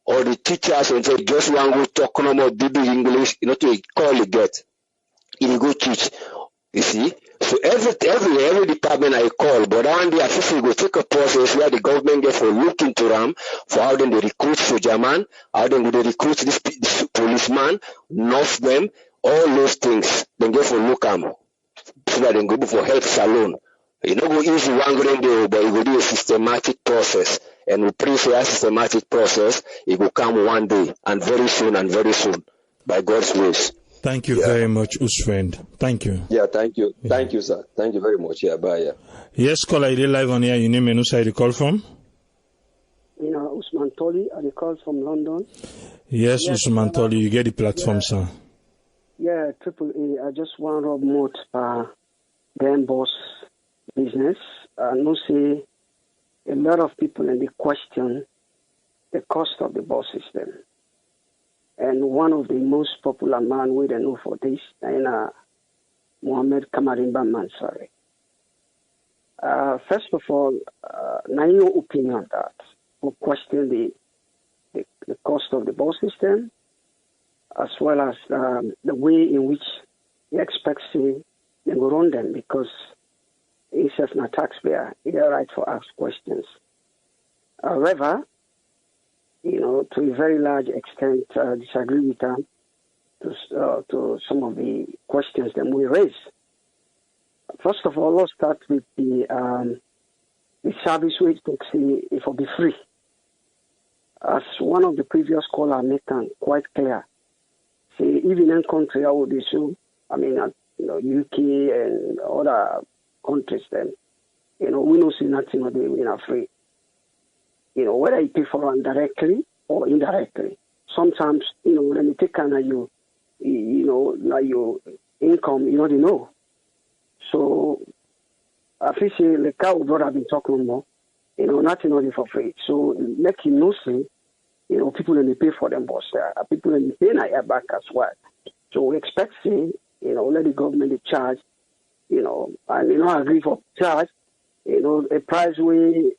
Or the teachers and say just one go talk no more big English, you know to call you get. You go teach. You see? So every department I call, but one day I feel go take a process where the government get for look into them for how they recruit soldier man, how they recruit this policeman, nurse them, all those things. Then get for look them so that they go for help salon. You know go easy one grand day, but you go do a systematic process. And we pray for a systematic process, it will come one day and very soon by God's grace. Thank you very much, Usfriend. Thank you. Yeah, thank you. Yeah. Thank you, sir. Thank you very much. Yeah, bye. Yeah. Yes, caller, I did live on here. Your name and who side you call from? Usman Toli, I call from London. Yes, Usman Toli, you get the platform, sir. Yeah, Triple A. I just want to promote Ben Boss business. I know say a lot of people in the question the cost of the bus system. And one of the most popular man we know for this, Mohammed Kamarimba Mansari. First of all, now your opinion on that, we question the cost of the bus system, as well as the way in which he expects they will run them, because he's just a taxpayer. He has a right to ask questions. However, to a very large extent, disagree with them to some of the questions that we raise. First of all, let's start with the service wage taxi. It will be free. As one of the previous callers made quite clear, see, even in country, I would assume, UK and other countries, then, we don't see nothing of them are free. Whether you pay for them directly or indirectly. Sometimes, when you take kind of your income, they know. So, I feel say, the car what I've been talking about, nothing only for free. So, make you know, say, people when they pay for them, boss, people when they pay na back as well. So, we expect, say, let the government charge, and, agree for charge, a price way,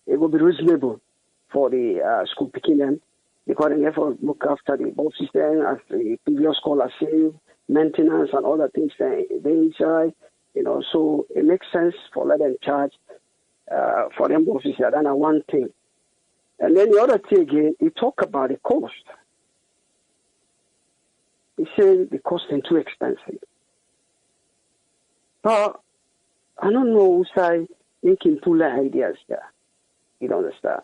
it will be reasonable for the school picking them, because they have to look after the bus system, as the previous caller said, maintenance and other things they inside, so it makes sense for let them charge for them buses. That's one thing. And then the other thing again, he talk about the cost. He said the cost is too expensive. But I don't know who say they can pull the ideas there. You don't understand.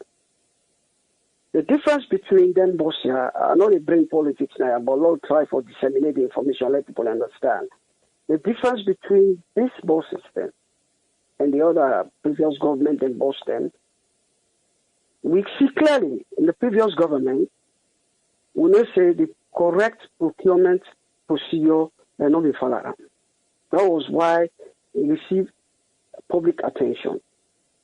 The difference between them boss here, I know they bring politics now, but Lord try for disseminate the information, let people understand. The difference between this bus system and the other previous government in Boston, we see clearly in the previous government, we may say the correct procurement procedure may not be followed. That was why it received public attention,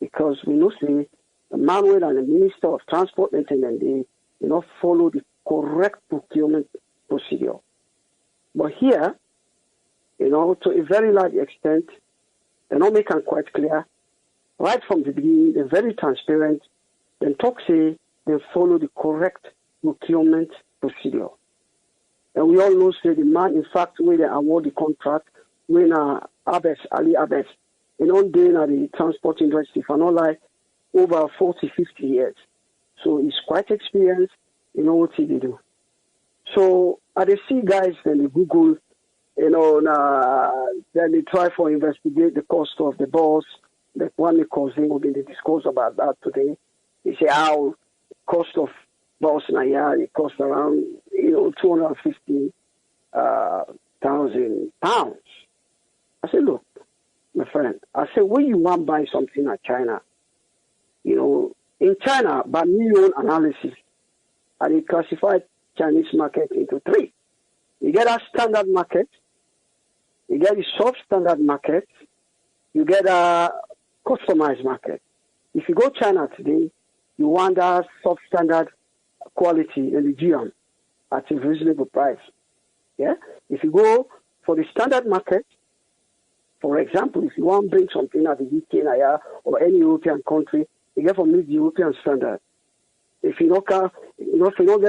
because we know say the manual and the Minister of Transport and they follow the correct procurement procedure. But here, to a very large extent, they not make it quite clear. Right from the beginning, they're very transparent. Then talk say they follow the correct procurement procedure. And we all know say the man, in fact, when they award the contract, when Ali Abes, on day in the transport industry for not like over 40, 50 years. So he's quite experienced, what he do. So I see guys then they Google, then they try to investigate the cost of the bus. That one causing will be the discourse about that today. They say how cost of bus in a year it costs around £250,000. I said, look, my friend, I said, when you want to buy something at China, in China, by my own analysis, I classify Chinese market into three. You get a standard market, you get a substandard market, you get a customized market. If you go China today, you want a substandard quality in the GM at a reasonable price. Yeah. If you go for the standard market, for example, if you want to bring something out of the UK or any European country, you get from meet the European standard. If you don't get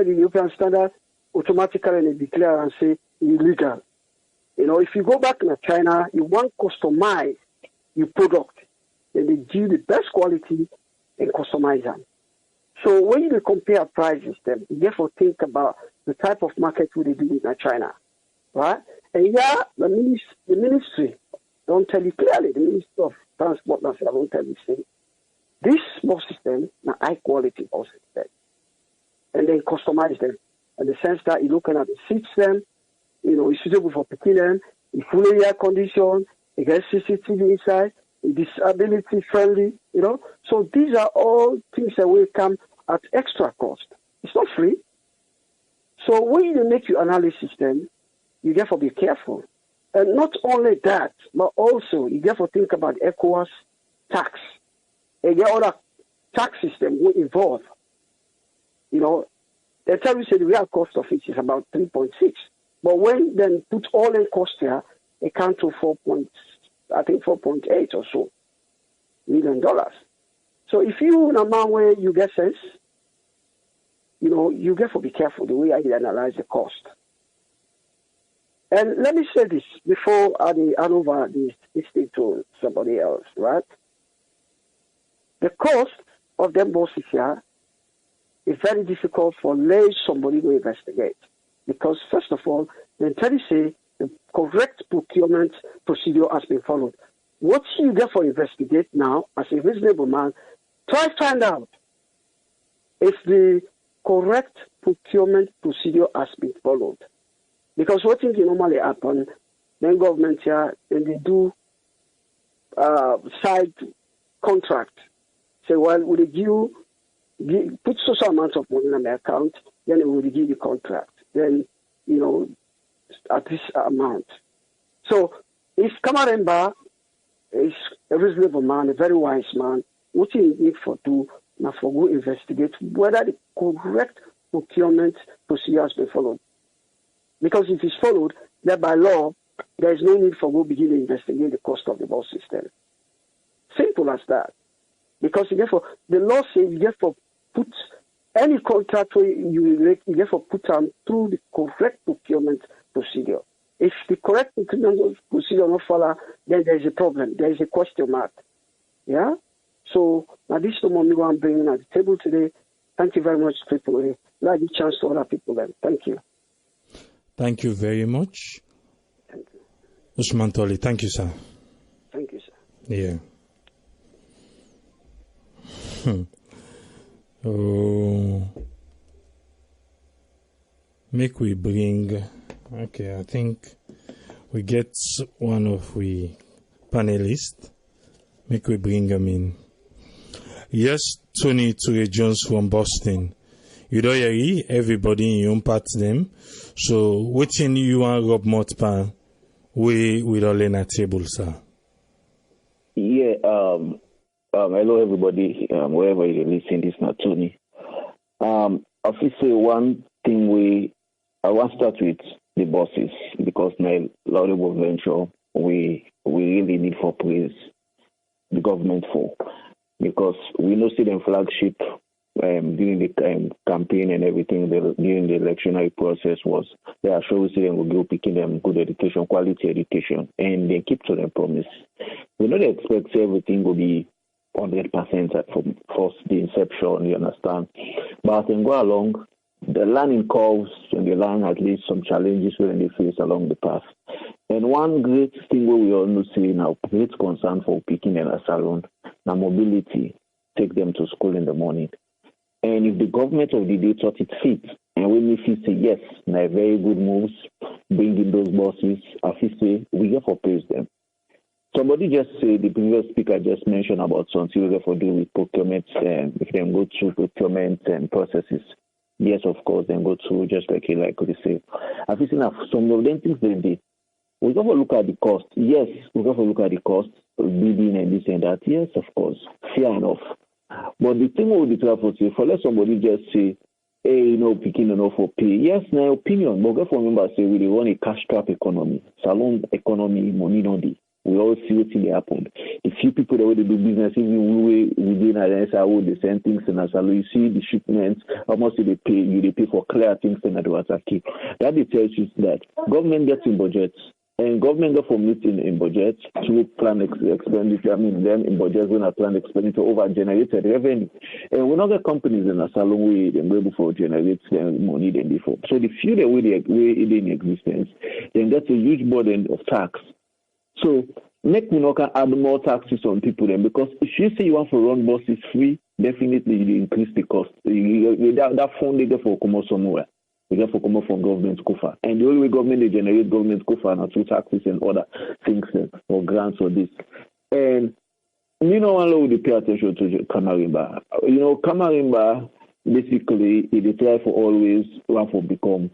the European standard, automatically they declare and say illegal. If you go back to China, you want to customize your product, then they give the best quality and customize them. So when you compare prices, then you therefore think about the type of market we do in China, right? And yeah, the ministry don't tell you clearly. The Minister of Transport don't tell you say this bus system is high quality bus system, and then customize them in the sense that you're looking at the system, it's suitable for picking them, it's fully air conditioned, it gets CCTV inside, it's disability friendly, So these are all things that will come at extra cost. It's not free. So when you make your analysis, then you therefore be careful. And not only that, but also you therefore think about ECOWAS tax. And the other tax system will evolve. They tell you say the real cost of it is about 3.6. But when then put all in cost here, it comes to 4.8 or so $1 million. So if you in a man where you get sense, you get to be careful the way I analyze the cost. And let me say this before I hand over this thing to somebody else, right? The cost of them bosses here is very difficult for somebody to investigate. Because first of all, they tell you say the correct procurement procedure has been followed. What you therefore investigate now as a reasonable man, try to find out if the correct procurement procedure has been followed. Because what things normally happen, then government here, then they do side contract. Say, well, would you put social amount of money in my account, then it will give the contract. Then, at this amount. So if Kamaremba is a reasonable man, a very wise man, what he need for do now for go investigate whether the correct procurement procedure has been followed. Because if it's followed, then by law, there is no need for go begin to investigate the cost of the bus system. Simple as that. Because therefore, the law says you get to put any contract where you get to put them through the correct procurement procedure. If the correct procurement procedure not follow, then there is a problem. There is a question mark. Yeah? So, now this is the one we want to bring in at the table today. Thank you very much, people. Like the chance to other people then. Thank you. Thank you very much. Thank you. Usman Toli, thank you, sir. Thank you, sir. Yeah. Oh, make we bring. Okay, I think we get one of we panelists. Make we bring him in. Yes, Tony Ture Jones from Boston. You don't hear everybody in your own part them. So, waiting you and Rob Motpan, we all in a table, sir. Yeah, hello everybody, wherever you listen, this is not Tony. I feel say one thing I want to start with the bosses, because my laudable venture, we really need for praise the government for, because we know see them flagship during the campaign and everything during the electionary process was they are sure we see them will go picking them good education, quality education, and they keep to their promise. We don't expect everything will be 100% from first the inception, you understand. But as they go along, the learning curves and they learn at least some challenges when they face along the path. And one great thing we all know see now, great concern for picking and salon, now mobility, take them to school in the morning. And if the government of the day thought it fit, and when we say yes, now very good moves, bringing those bosses, I feel say we get for praise them. Somebody just said, the previous speaker just mentioned about something we get for do with procurement, if they go through procurement and processes. Yes, of course, then go through just like we say. I feel enough. Some of them things they did. We got to look at the cost. Yes, we got to look at the cost of bidding and this and that. Yes, of course, fair enough. But the thing we try for say, for let somebody just say, hey, picking enough for pay. Yes, my opinion. But get for remember say we run a cash trap economy, salon economy, money no dey. We all see what they happen. A few people that way they do business, even within an SRO, they send things in a salon. You see the shipments, how much they pay for clear things in the key. That tells you that government gets in budgets. And government get for meeting in budget to plan expenditure. I mean, them in budget when I plan expenditure over generated revenue. And we not get companies in a salon way they go before generate money than before. So the few that way they in existence, then get a huge burden of tax. So make me not add more taxes on people then, because if you say you want to run buses free, definitely you increase the cost. That fund they get for come somewhere. They get for come from government coffers. And the only way government they generate government coffers are through taxes and other things or grants or this. And one would pay attention to Kamarimba. Kamarimba basically they try for always want to become.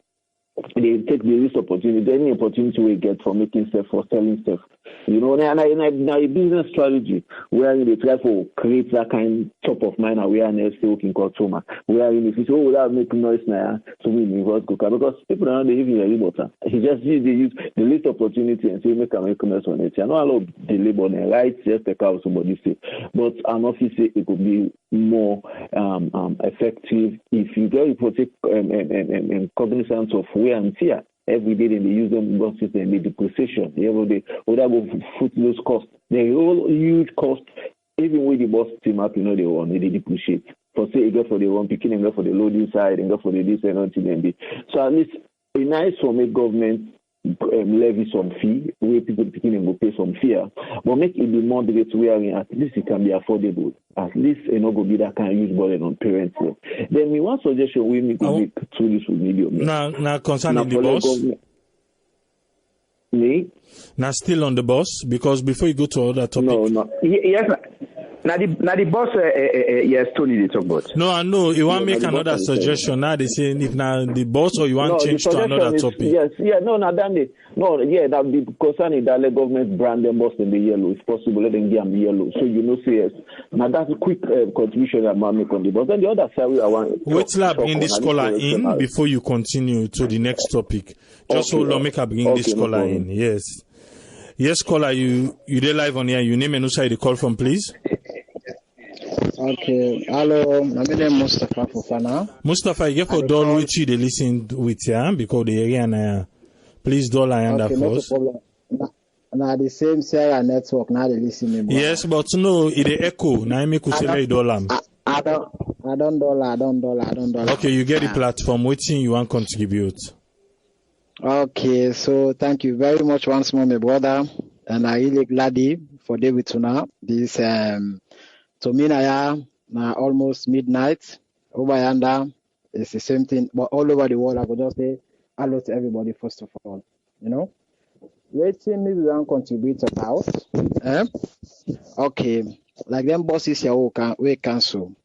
They take the least opportunity, any opportunity we get for making stuff, for selling stuff. And a business strategy where they try to create that kind of top of mind awareness, so we can consumer. Where if you say, oh, that make noise now, so we involve cooker, because people are not even a labor. They use the least opportunity and say make a commerce on it. I know a lot of the labor and rights, just take out somebody say, but I'm not say it could be more effective if you get take cognizance of wear and tear. Every day they use them buses and the depreciation. Every day, without go foot those costs. They all huge cost. Even with the bus team up, they depreciate. For say you go for the one picking and go for the loading side and go for the this and nothing. So at least it's nice for make government levy some fee, where people picking and go pay some fee, but make it be moderate where at least it can be affordable. At least not go be that kind of huge burden on parents. Then one suggestion we need to make through this medium. Now concerning the boss. Me? Now still on the boss, because before you go to other topic. No. Yes. Now the boss, yes, Tony they talk about. No, I know. You want to make another suggestion. Now they say if now the boss or you want to change to another topic. Yes, that be concerning that let government brand them boss in the yellow. It's possible let them give them yellow. So say yes. Now that's a quick contribution that I make on the boss. Then the other side I want. Wait till I bring this caller in before you continue to the next topic. Just hold on, make I bring this caller in. Yes. Yes, caller, you there live on here. You name and who side you call from, please. Okay, hello, my name is Mustafa Fofana. Mustafa, you get for doll which you they listen with because the area and please doll I under first. Now the same Sarah network now they listen me. Yes, but no, it echo. Now I make you tell you dollar. I don't dollar. Okay, you get the platform. Waiting you want to contribute. Okay, so thank you very much once more, my brother, and I really glad for David tonight. This to me now almost midnight over yonder. It's the same thing, but all over the world I could just say hello to everybody first of all. waiting maybe one contribute about. Okay, like them bosses here we cancel.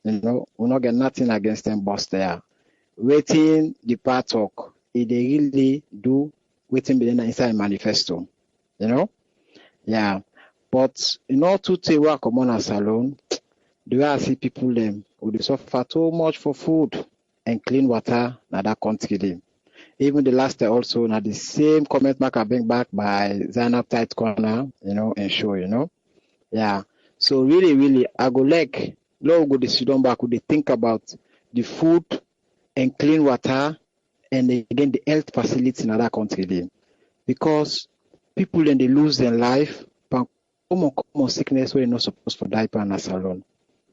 You know, we not get nothing against them boss there. Waiting the part talk, if they really do waiting be inside manifesto. You know? Yeah. But in order to take work common as alone, the way I see people them would suffer too much for food and clean water na that country them. Even the last day also now the same comment mark I bring back by Zainab Tight Corner, you know, and show, you know. Yeah. So really, I go like Lord go the Sudan back would they think about the food and clean water and again the health facility in other country there. Because people then they lose their life, but common sickness where they're not supposed to die per salon.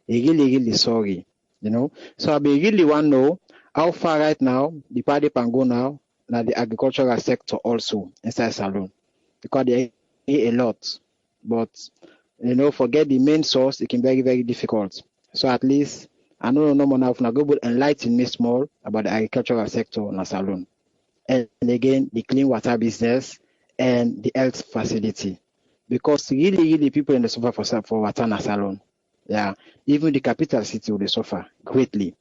They really sorry, you know. So I be really want to know how far right now the party can go now the agricultural sector also inside salon. Because they a lot. But you know, forget the main source, it can be very, very difficult. So at least I know no more now if go enlighten me small about the agricultural sector in a salon. And again, the clean water business and the health facility. Because really people in the suffer for water in a salon. Yeah. Even the capital city will suffer greatly.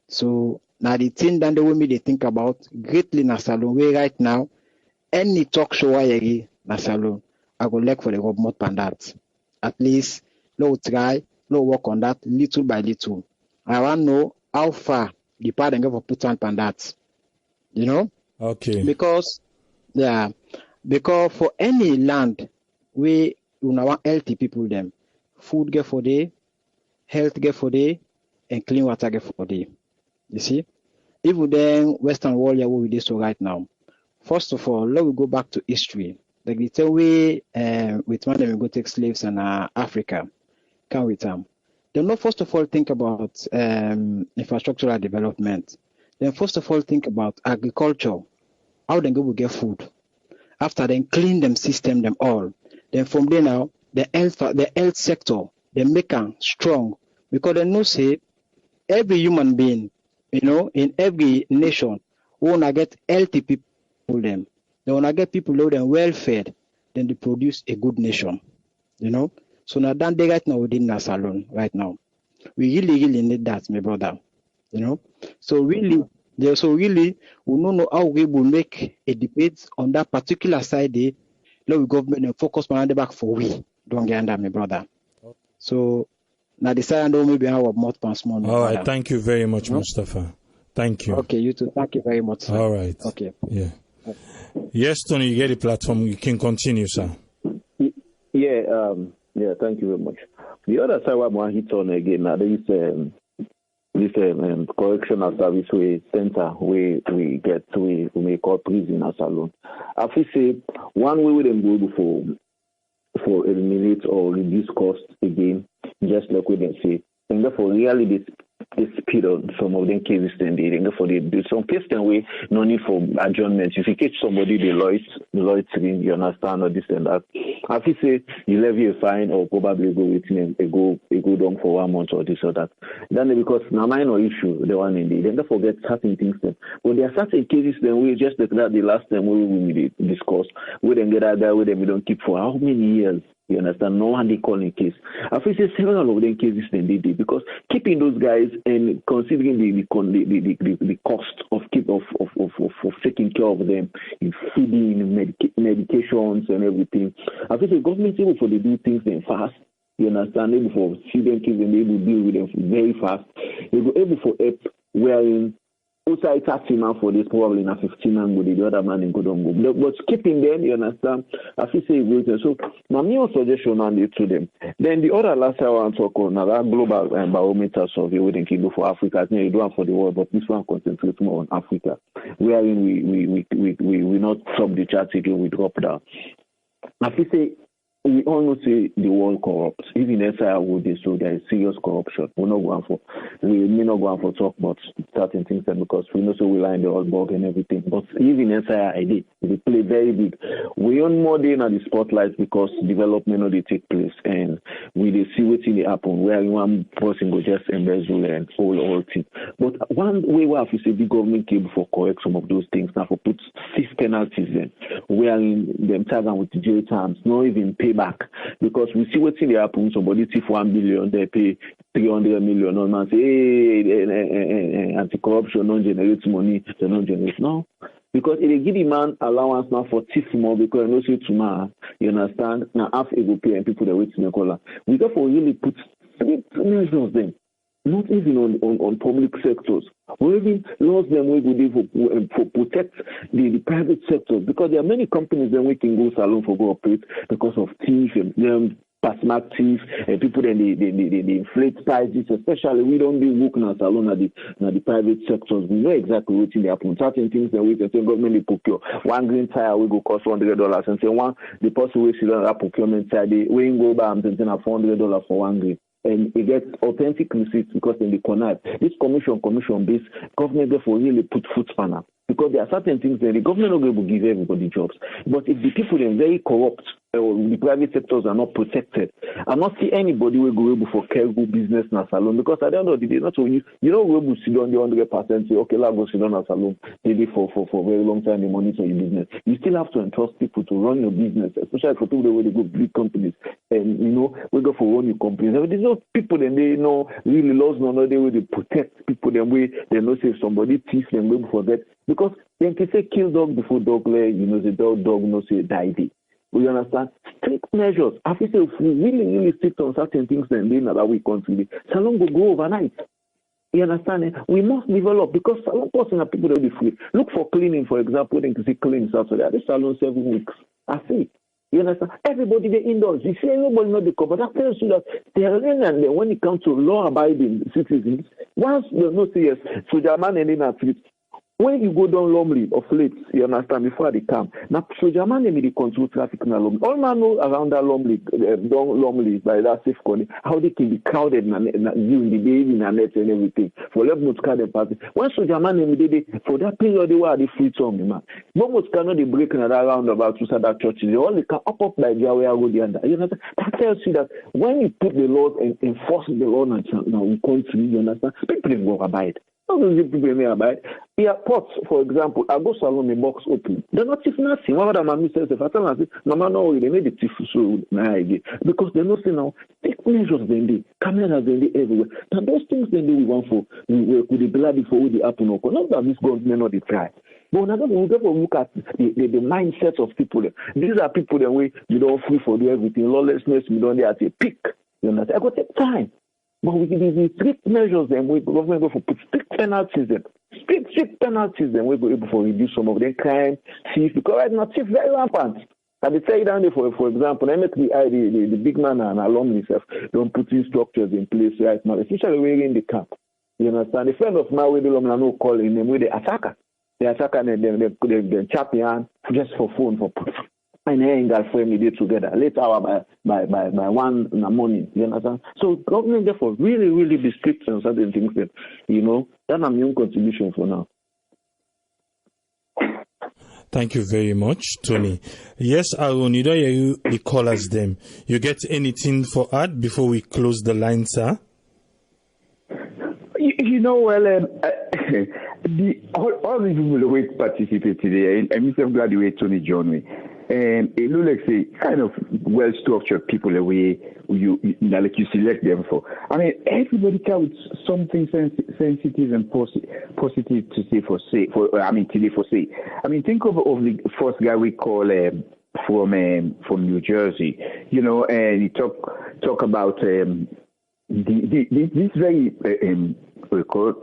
So now the thing that the way they think about greatly in a salon, where right now, any talk show in a salon, I go look for the government on that. At least, no try, no work on that little by little. I want to know how far the part and go put on that. You know? Okay. Because for any land we want healthy people them, food get for day, health get for day, and clean water get for day. You see? Even then Western world here what we do so right now. First of all, let we go back to history. Like the tell way with one them we go take slaves in Africa. Can we them? They not first of all think about infrastructural development. Then first of all think about agriculture. How they go will get food. After then clean them system them all. Then from there now the health sector they make them strong because they know say every human being, you know, in every nation wanna get healthy people them. They wanna get people who are well fed, then they produce a good nation. You know? So now that day right now within our salon right now. We really need that, my brother. You know? So really we don't know how we will make a debate on that particular side. The government and focus on the back for we don't get under, my brother. Okay. So now the side don't maybe have more pants more. All right, thank you very much, Mustafa. Thank you. Okay, you too. Thank you very much, sir. All right. Okay. Yeah. Yes, Tony, you get the platform. You can continue, sir. Yeah. Thank you very much. The other side, what I hit on again now, there is this correctional service center we may call prison as alone. I feel say one way we then go for eliminate or reduce cost again, just like we then say, and therefore really this speed on some of them cases then they for some cases then we no need for adjournment. If you catch somebody the Lloyd screen, you understand or this and that. I feel say you levy a fine or probably go with him a go down for 1 month or this or that. Then because now minor issue the one indeed. Then they forget certain things then. But there are certain cases then we just like that the last time we discussed, we then get that guy with them we don't keep for how many years. You understand? No one they call in case. I feel say several of them cases then they did because keeping those guys and considering the cost of taking care of them in feeding, medications and everything. I feel the government able for to do things then fast. You understand? Able for see them kids and able to deal with them very fast. They go able for help wherein outside 30 man for this probably in a 15 man with the other man in good on go. But keeping them, you understand? I feel say good. So my main suggestion on it to them. Then the other last I want to talk on that global barometer survey we think do for Africa. I think you do one for the world, but this one concentrates more on Africa. Wherein we not top the chart again, we drop down. I feel say we all know say the world corrupts. Even SIR would they so there is serious corruption. We may not go on for talk about certain things because we know so we lie in the old bug and everything. But even SIR they play very big. We own more than the spotlight because development of they take place and we they see what's in the happen where one person go just embezzle and all things. But one way we have to say the government came for correct some of those things now for put 6 penalties in where in them tag with the jail terms, not even pay back because we see what's in the happen. Somebody thief 1 billion, they pay 300 million. No man say, hey, anti-corruption don't generate money, they don't generate now. Because if they give the man allowance now for thief more because no say tomorrow, you understand? Now half it will pay and people that wait in the collar. We therefore really put 3 measures then. Not even on public sectors. We even lost them we would for protect the private sector because there are many companies that we can go salon for go operate because of thieves and pasmak thieves and people then they inflate prices, especially we don't be working as salon at the private sectors. We know exactly what they happen. Certain things that we can say government they procure. One green tire will go cost $100 and say one the person will sit on that procurement side they will go buy and then $400 for 1 green. And it gets authentic receipts because in the connive. This commission based government therefore really put foot spanner because there are certain things that the government not able to give everybody jobs. But if the people are very corrupt or the private sectors are not protected, I not see anybody will go able for cargo business in a salon because at the end of the day, not so you don't go able to sit on the 100% say okay, let's go sit on a salon maybe for a very long time they monitor your business. You still have to entrust people to run your business, especially for people where they go big companies and we go for run your companies. There's no people then they know really lost no they will protect people them way they know say if somebody thief them will forget because they can say kill dog before dog lay, the dog no say die. We understand strict measures. I feel if we really stick on certain things then in that we country, salon will go overnight. You understand? We must develop because salon person are people that will be free. Look for cleaning, for example, they can see clean South Sudan. This salon 7 weeks. I see. You understand? Everybody they indoors. You see anybody not the cover. That tells you that they are in and then when it comes to law abiding citizens, once they know say yes, so the man and in a street. When you go down Lumley or Fleet, you understand, before they come. Now, so German they control traffic in Lumley. All man know around that Lumley, down Lumley, by that safe corner, how they can be crowded during the day in the net and everything. For left not car them party. When so German they for that period they were the free song, man. Most cannot they break in that roundabout to that churches. They only can up by the way I go the under. You know that tells you that when you put the laws and enforce the law now in country, you understand, people will go abide. How do people abide? Airports, for example, I go salon the box open. They're not if nothing. One of the mommy says, if I tell them, Mama, no, they made it so because they're not saying now, take measures then they, cameras then they everywhere. Now those things then they we want for, we could be blood before the happen or not that this government not they try. But now we look at the mindset of people. These are people that way you don't free for do everything. Lawlessness, we don't dare to pick. You know, I got take time. But we give these strict measures, then we government go for put strict penalties, then strict penalties, then we go able to reduce some of the crime, thief, because right now thief very rampant. And they say down there for example, the big man and alumni self don't put in structures in place right now, especially we're in the camp. You understand? A friend of mine with the alumni no calling them with the attacker. The attacker and then champion just for phone for and then girlfriend we did together. Later hour by 1 in the morning. You understand? So government therefore really be strict on certain things that that's my own contribution for now. Thank you very much, Tony. Yes, Aaron, you don't hear the callers them. You get anything for add before we close the line, sir? All the people who participate today, I'm so glad you Tony joined me. And it looks like say kind of well structured people the way you select them for. I mean, everybody comes with something sensitive and positive to say for say. I mean, think of the first guy we call from New Jersey, and he talk about this very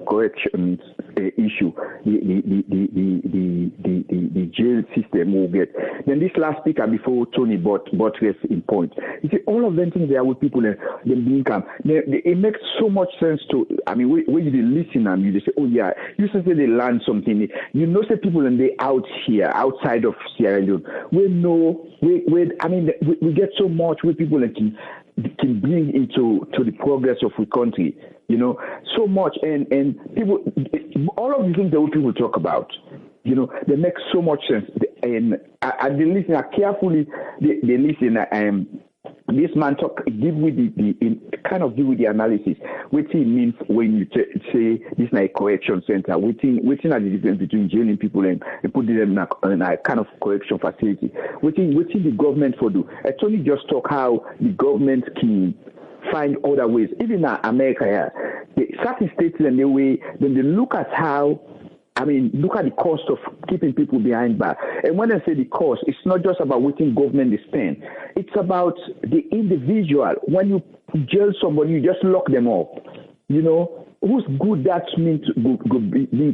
correction issue, the jail system will get. Then this last speaker before Tony buttress in point. You see, all of them things there with people and them being calm. It makes so much sense to. I mean, when you listen and you say, oh yeah, you say they learn something. You know, say people and they outside of Sierra Leone. We know. We get so much with people that can bring into the progress of the country, you know, so much, and people, all of the things that people talk about, you know, they make so much sense, and I listen carefully. They listen. This man give with the analysis. What it means when you say this is a correction center. What are the difference between jailing people and putting them in a kind of correction facility? What the government for do? I told you just talk how the government can find other ways. Even in America here, certain states and the way then they look at how. I mean, look at the cost of keeping people behind bars. And when I say the cost, it's not just about what government is spend. It's about the individual. When you jail somebody, you just lock them up. You know, who's good that mean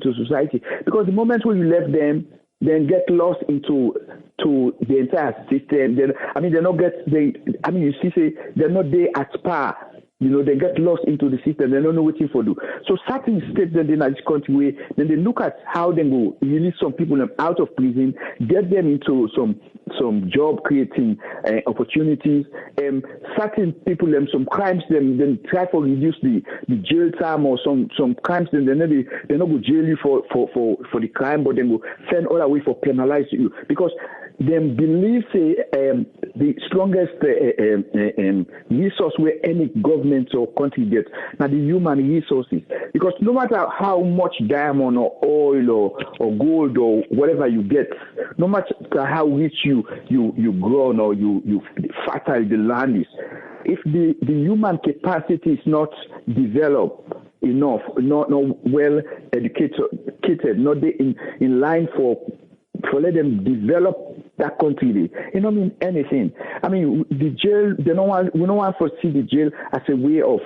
to society? Because the moment when you left them, then get lost into the entire system. Then they're not they're not there at par. You know, they get lost into the system. They don't know what to do. So certain states that in this country, then they look at how they go release some people out of prison, get them into some job creating opportunities. Certain people, some crimes, then try to reduce the jail time or some crimes. Then they not go jail you for the crime, but then go send other way for penalize you because. Them believe the strongest resource where any government or country gets now the human resources, because no matter how much diamond or oil or gold or whatever you get, no matter how rich you grown or you fertile the land is, if the human capacity is not developed enough, not well educated, not in line for let them develop that country. It don't mean anything. I mean, the jail, we don't want to see the jail as a way of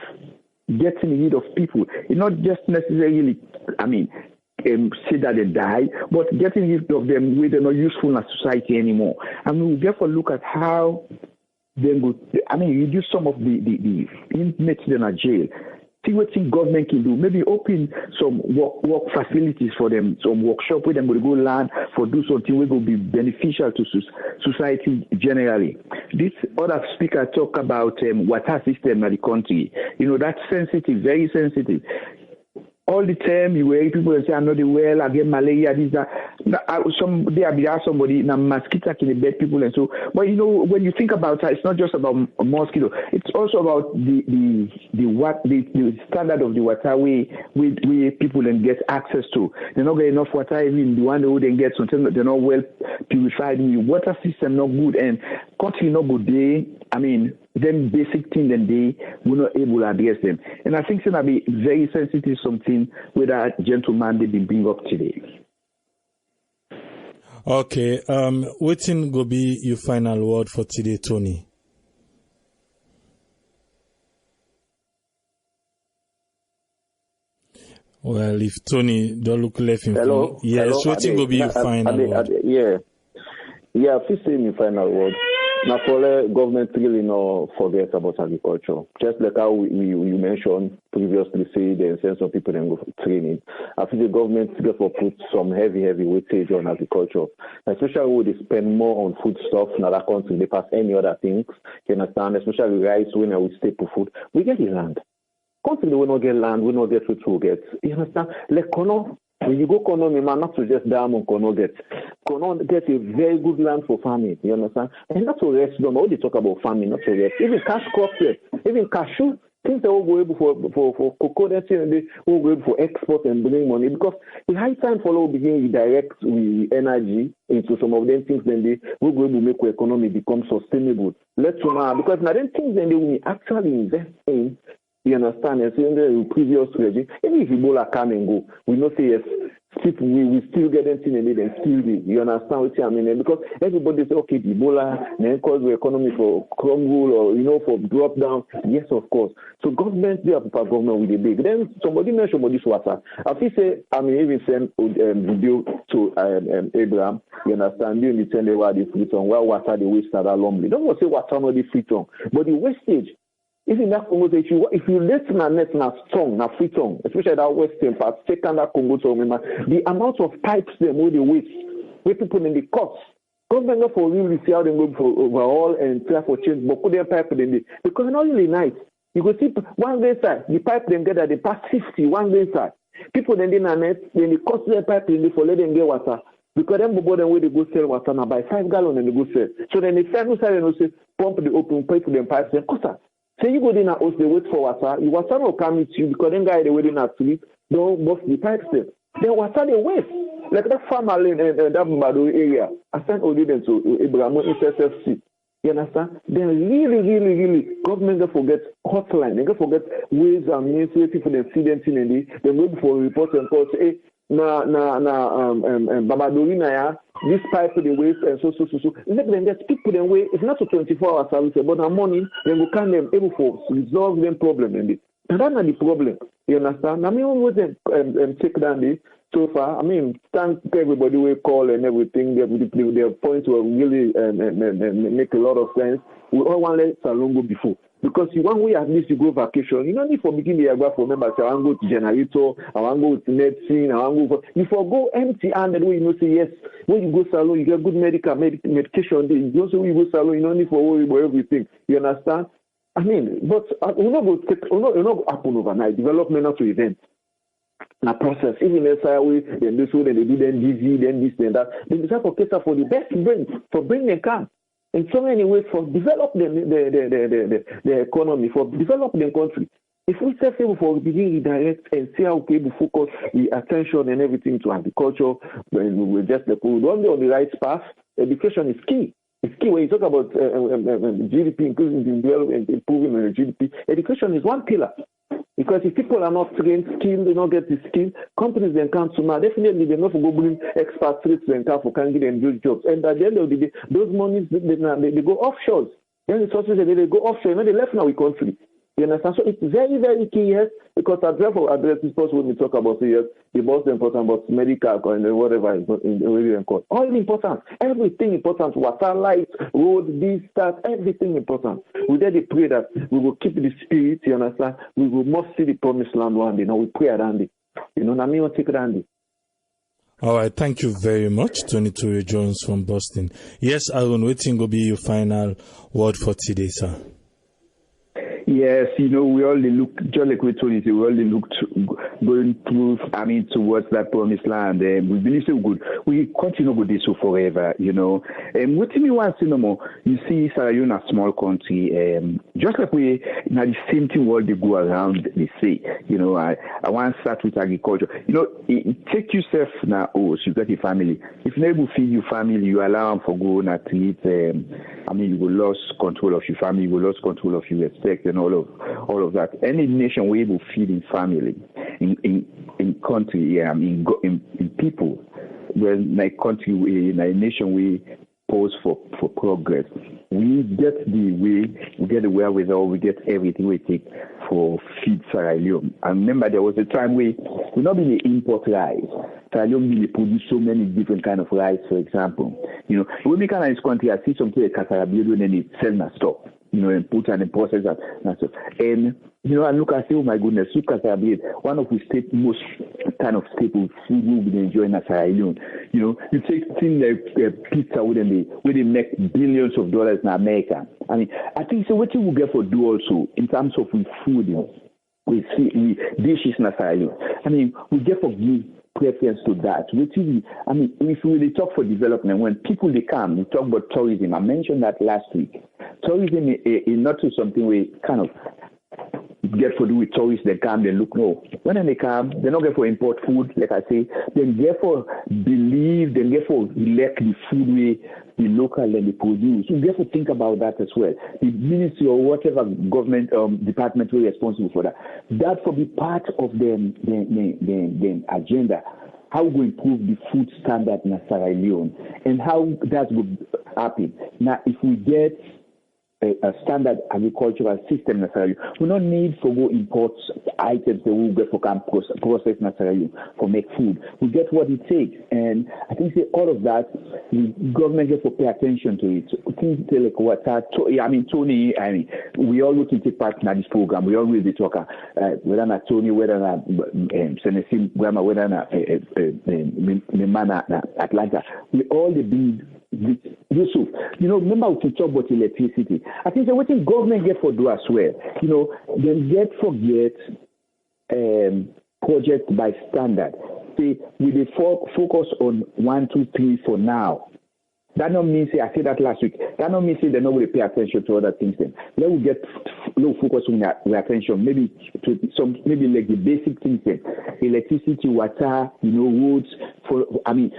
getting rid of people. It's not just necessarily, say that they die, but getting rid of them where they're not useful in society anymore. We therefore look at how they would, reduce some of the inmates in a jail. See what government can do. Maybe open some work facilities for them, some workshop where they will go learn for do something which will be beneficial to society generally. This other speaker talk about water system in the country. You know, that's sensitive, very sensitive. All the time you hear people say, I know the well, I get malaria, this, that. Someday I be asked somebody, now mosquito can bed people and so. But you know, when you think about it, it's not just about mosquito. It's also about the standard of the water where people then get access to. They're not getting enough water, even the one who then get something, they're not well purified. The water system not good and country not good day. Them basic things and they were not able to address them. And I think it's going to be very sensitive something with that gentleman they been bring up today. Okay. What's going to be your final word for today, Tony? Well, if Tony don't look left in front. Yes, what's going to be your final word? Yeah, please say my final word. Now, for the government really not forget about agriculture. Just like how we mentioned previously, say the sense of people then go for training. I think the government therefore put some heavy weightage on agriculture, especially when they spend more on food stuff in other countries. They pass any other things. You understand? Especially rice, when we staple food, we get the land. Country we not get land, we not get food to get. You understand? Like when you go Kono, you might not suggest diamond Kono get. Kono get a very good land for farming, you understand? And that's what rest done. All they talk about farming, not so rest. Even cash crops, even cashew, things that will go able for cocoa, they will go able for export and bring money. Because it's high time for us to begin to direct energy into some of them things, then they will go able to make the economy become sustainable. Let's know, because now them things then they will actually invest in. You understand? And so in the previous regime, even if Ebola come and go, we know say yes, we still get them in and still do. You understand what I mean? Because everybody say, okay, Ebola, then cause the economy for crumble or, for drop down. Yes, of course. So government, they have government with the big. Then somebody mentioned about this water. I feel say, even send video to Abraham, you understand, you need to tell about the free tongue, where water the waste that are lonely. Don't want to say water not the free tongue, but the wastage. Even that Congo, if you let na net na strong, na free tongue, especially that western part, second that Congo to remember, the amount of pipes them where they waste, where people in the costs. Government not for really see how they go for overall and try for change, but put their pipe in the because not really nice. You go see one day side, the pipe them get at the past 50, one day side. People then na net, then they cost their pipe in the for let them get water. Because them go them where they go sell water now by 5 gallons and they go sell. So then the final side and say pump the open pipe for them pipes and cost that. Say you go in and house, they wait for water. The water will come with you because then guy they waiting at sleep. Don't bust the pipes there. Then water they waste. Like that farmer lane and that Mbado area. I sent all them to Abraham SSFC. You understand? Then really, government don't forget hotline. They don't forget ways and means where people then see them in and they wait for a report and call say, Babadori na this pipe the waste and so. Let them get people them way. It's not a 24-hour service, but in morning then we can them able to resolve them problem and that's not the problem. You understand? I mean, we them take down this so far. I mean, thank everybody we call and everything. Their points will really make a lot of sense. We all want to let Salon go before. Because you want way at least you go vacation. You don't need for beginning the agua for members. I want to go to generator. I want to go to medicine. I want to go. You go empty-handed way. Say yes. When you go salon, you get good medication. You also you go salon. You don't need for worry about everything. You understand? I mean, but we're not going to happen overnight. Development not to event. A process. Even inside way, then this way, then they do then DZ, then this, then that. They decide for cater for the best brain for bring them can. In so many ways for develop the economy, for develop the country. If we say for begin redirect and see how people focus the attention and everything to agriculture, when we just on the right path, education is key. It's key when you talk about GDP, increasing development, improving GDP. Education is one pillar. Because if people are not trained, skilled, they don't get the skill, companies then can't now. Definitely they're not for go bring expatriates and for can get them good jobs. And at the end of the day, those monies they go offshore. Then the sources they go offshore, they left now in country. You understand? So it's very, very key, yes, because I therefore address this person when we talk about yes, the most important about medical and whatever in the court. All important, everything important, water, light, road, this, that, everything important. We then pray that we will keep the spirit, you understand? We will must see the promised land one day. Now we pray around it. You know what I mean? We'll take it around it. All right, thank you very much, Tony Ture Jones from Boston. Yes, Aaron, waiting will be your final word for today, sir. Yes, we only look, just like we told you, we only look going through, towards that promised land. We believe so good. We continue with this forever, And what me want to know more, you see, Sierra Leone a small country, just like we, the same thing world they go around, they say, I want to start with agriculture. Take yourself now, you got a family. If you never feed your family, you allow them for go and treat, you will lose control of your family, you will lose control of your respect and all of that. Any nation will able feed in family, in country, in people. When my country, in a nation, we pose for progress. We get the wherewithal, we get everything we take for feed Sierra Leone. I remember there was a time we not been import rice. Sierra Leone really produce so many different kind of rice, for example. When we come in this country, I see something like Casarabido and then it sell na stock. And put and process and stuff. And, and look, I say, oh my goodness, look at one of the most kind of staple food we've been enjoying at Sierra Leone. You take things like pizza where they make billions of dollars in America. I think so what you will get for do also in terms of food, we see dishes in Sierra Leone. We get for give preference to that. If we really talk for development, when people they come, we talk about tourism. I mentioned that last week. Tourism is not something we kind of get for do with tourists. They come, they look. No, when they come, they don't get for import food, like I say. They get for believe, they get for elect the food we the local and they produce. You get to think about that as well. The ministry or whatever government department will be responsible for that. That will be part of the agenda. how we improve the food standard in Sierra Leone, and how that would happen. Now, if we get a standard agricultural system in Sierra Leone, we don't need to go import items that we get for process in Sierra Leone for make food. We get what it takes, and I think all of that, the government has to pay attention to it. Tony, we always take part in this program. We always be talking, whether not Tony, whether not Senesim, whether not Atlanta. We all be Yusuf, remember we talk about electricity. I think what the government get for do as well. Then forget project by standard. See, we dey focus on 1, 2, 3 for now. That don't mean I said that last week. That don't mean they're not going to pay attention to other things. Then let we get focus on their attention. Maybe like the basic things. Then electricity, water, roads.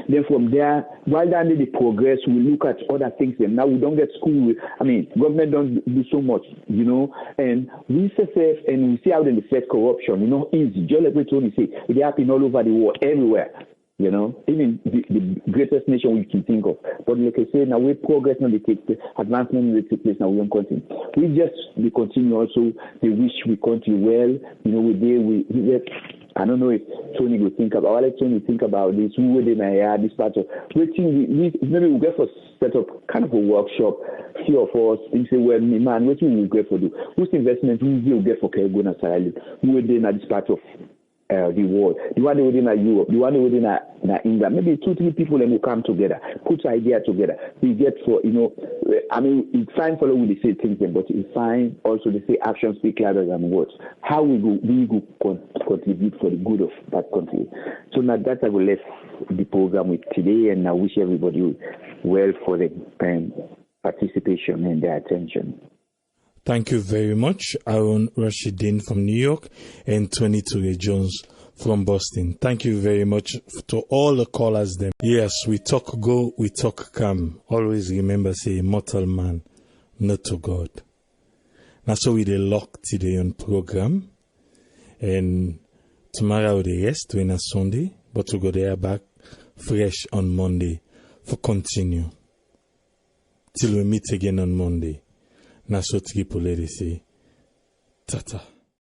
Then from there, while under the progress, we look at other things. Then now we don't get school. Government don't do so much. And we say and we see how they face corruption. Easy. Just like we told you, say it happen all over the world, everywhere. Even the greatest nation we can think of. But like I say, now we progress, now they take advancement will take place, now we don't continue. We continue also, they wish we continue well. I don't know if Tony will think about, I'll let Tony think about this, who would in this part of, maybe we'll get for set up kind of a workshop, few of us, think say, well, man, what will we get for do? Whose investment will get for Caribbean and Sierra Leone? Who would in this part of the world, the one within Europe, the one within England, maybe 2, 3 people and will come together, put idea together. We get for it's fine for we say things, but it's fine also to say actions speak louder than words. How we go contribute for the good of that country. So now that I will left the program with today, and I wish everybody well for the participation and their attention. Thank you very much, Aaron Rashidin from New York and 22 Jones from Boston. Thank you very much to all the callers. Yes, we talk go, we talk come. Always remember, say, mortal man, not to God. Now, so we dey lock today on program. And tomorrow the rest, when a Sunday, but we go there back fresh on Monday for continue. Till we meet again on Monday. Na so triple say, tata.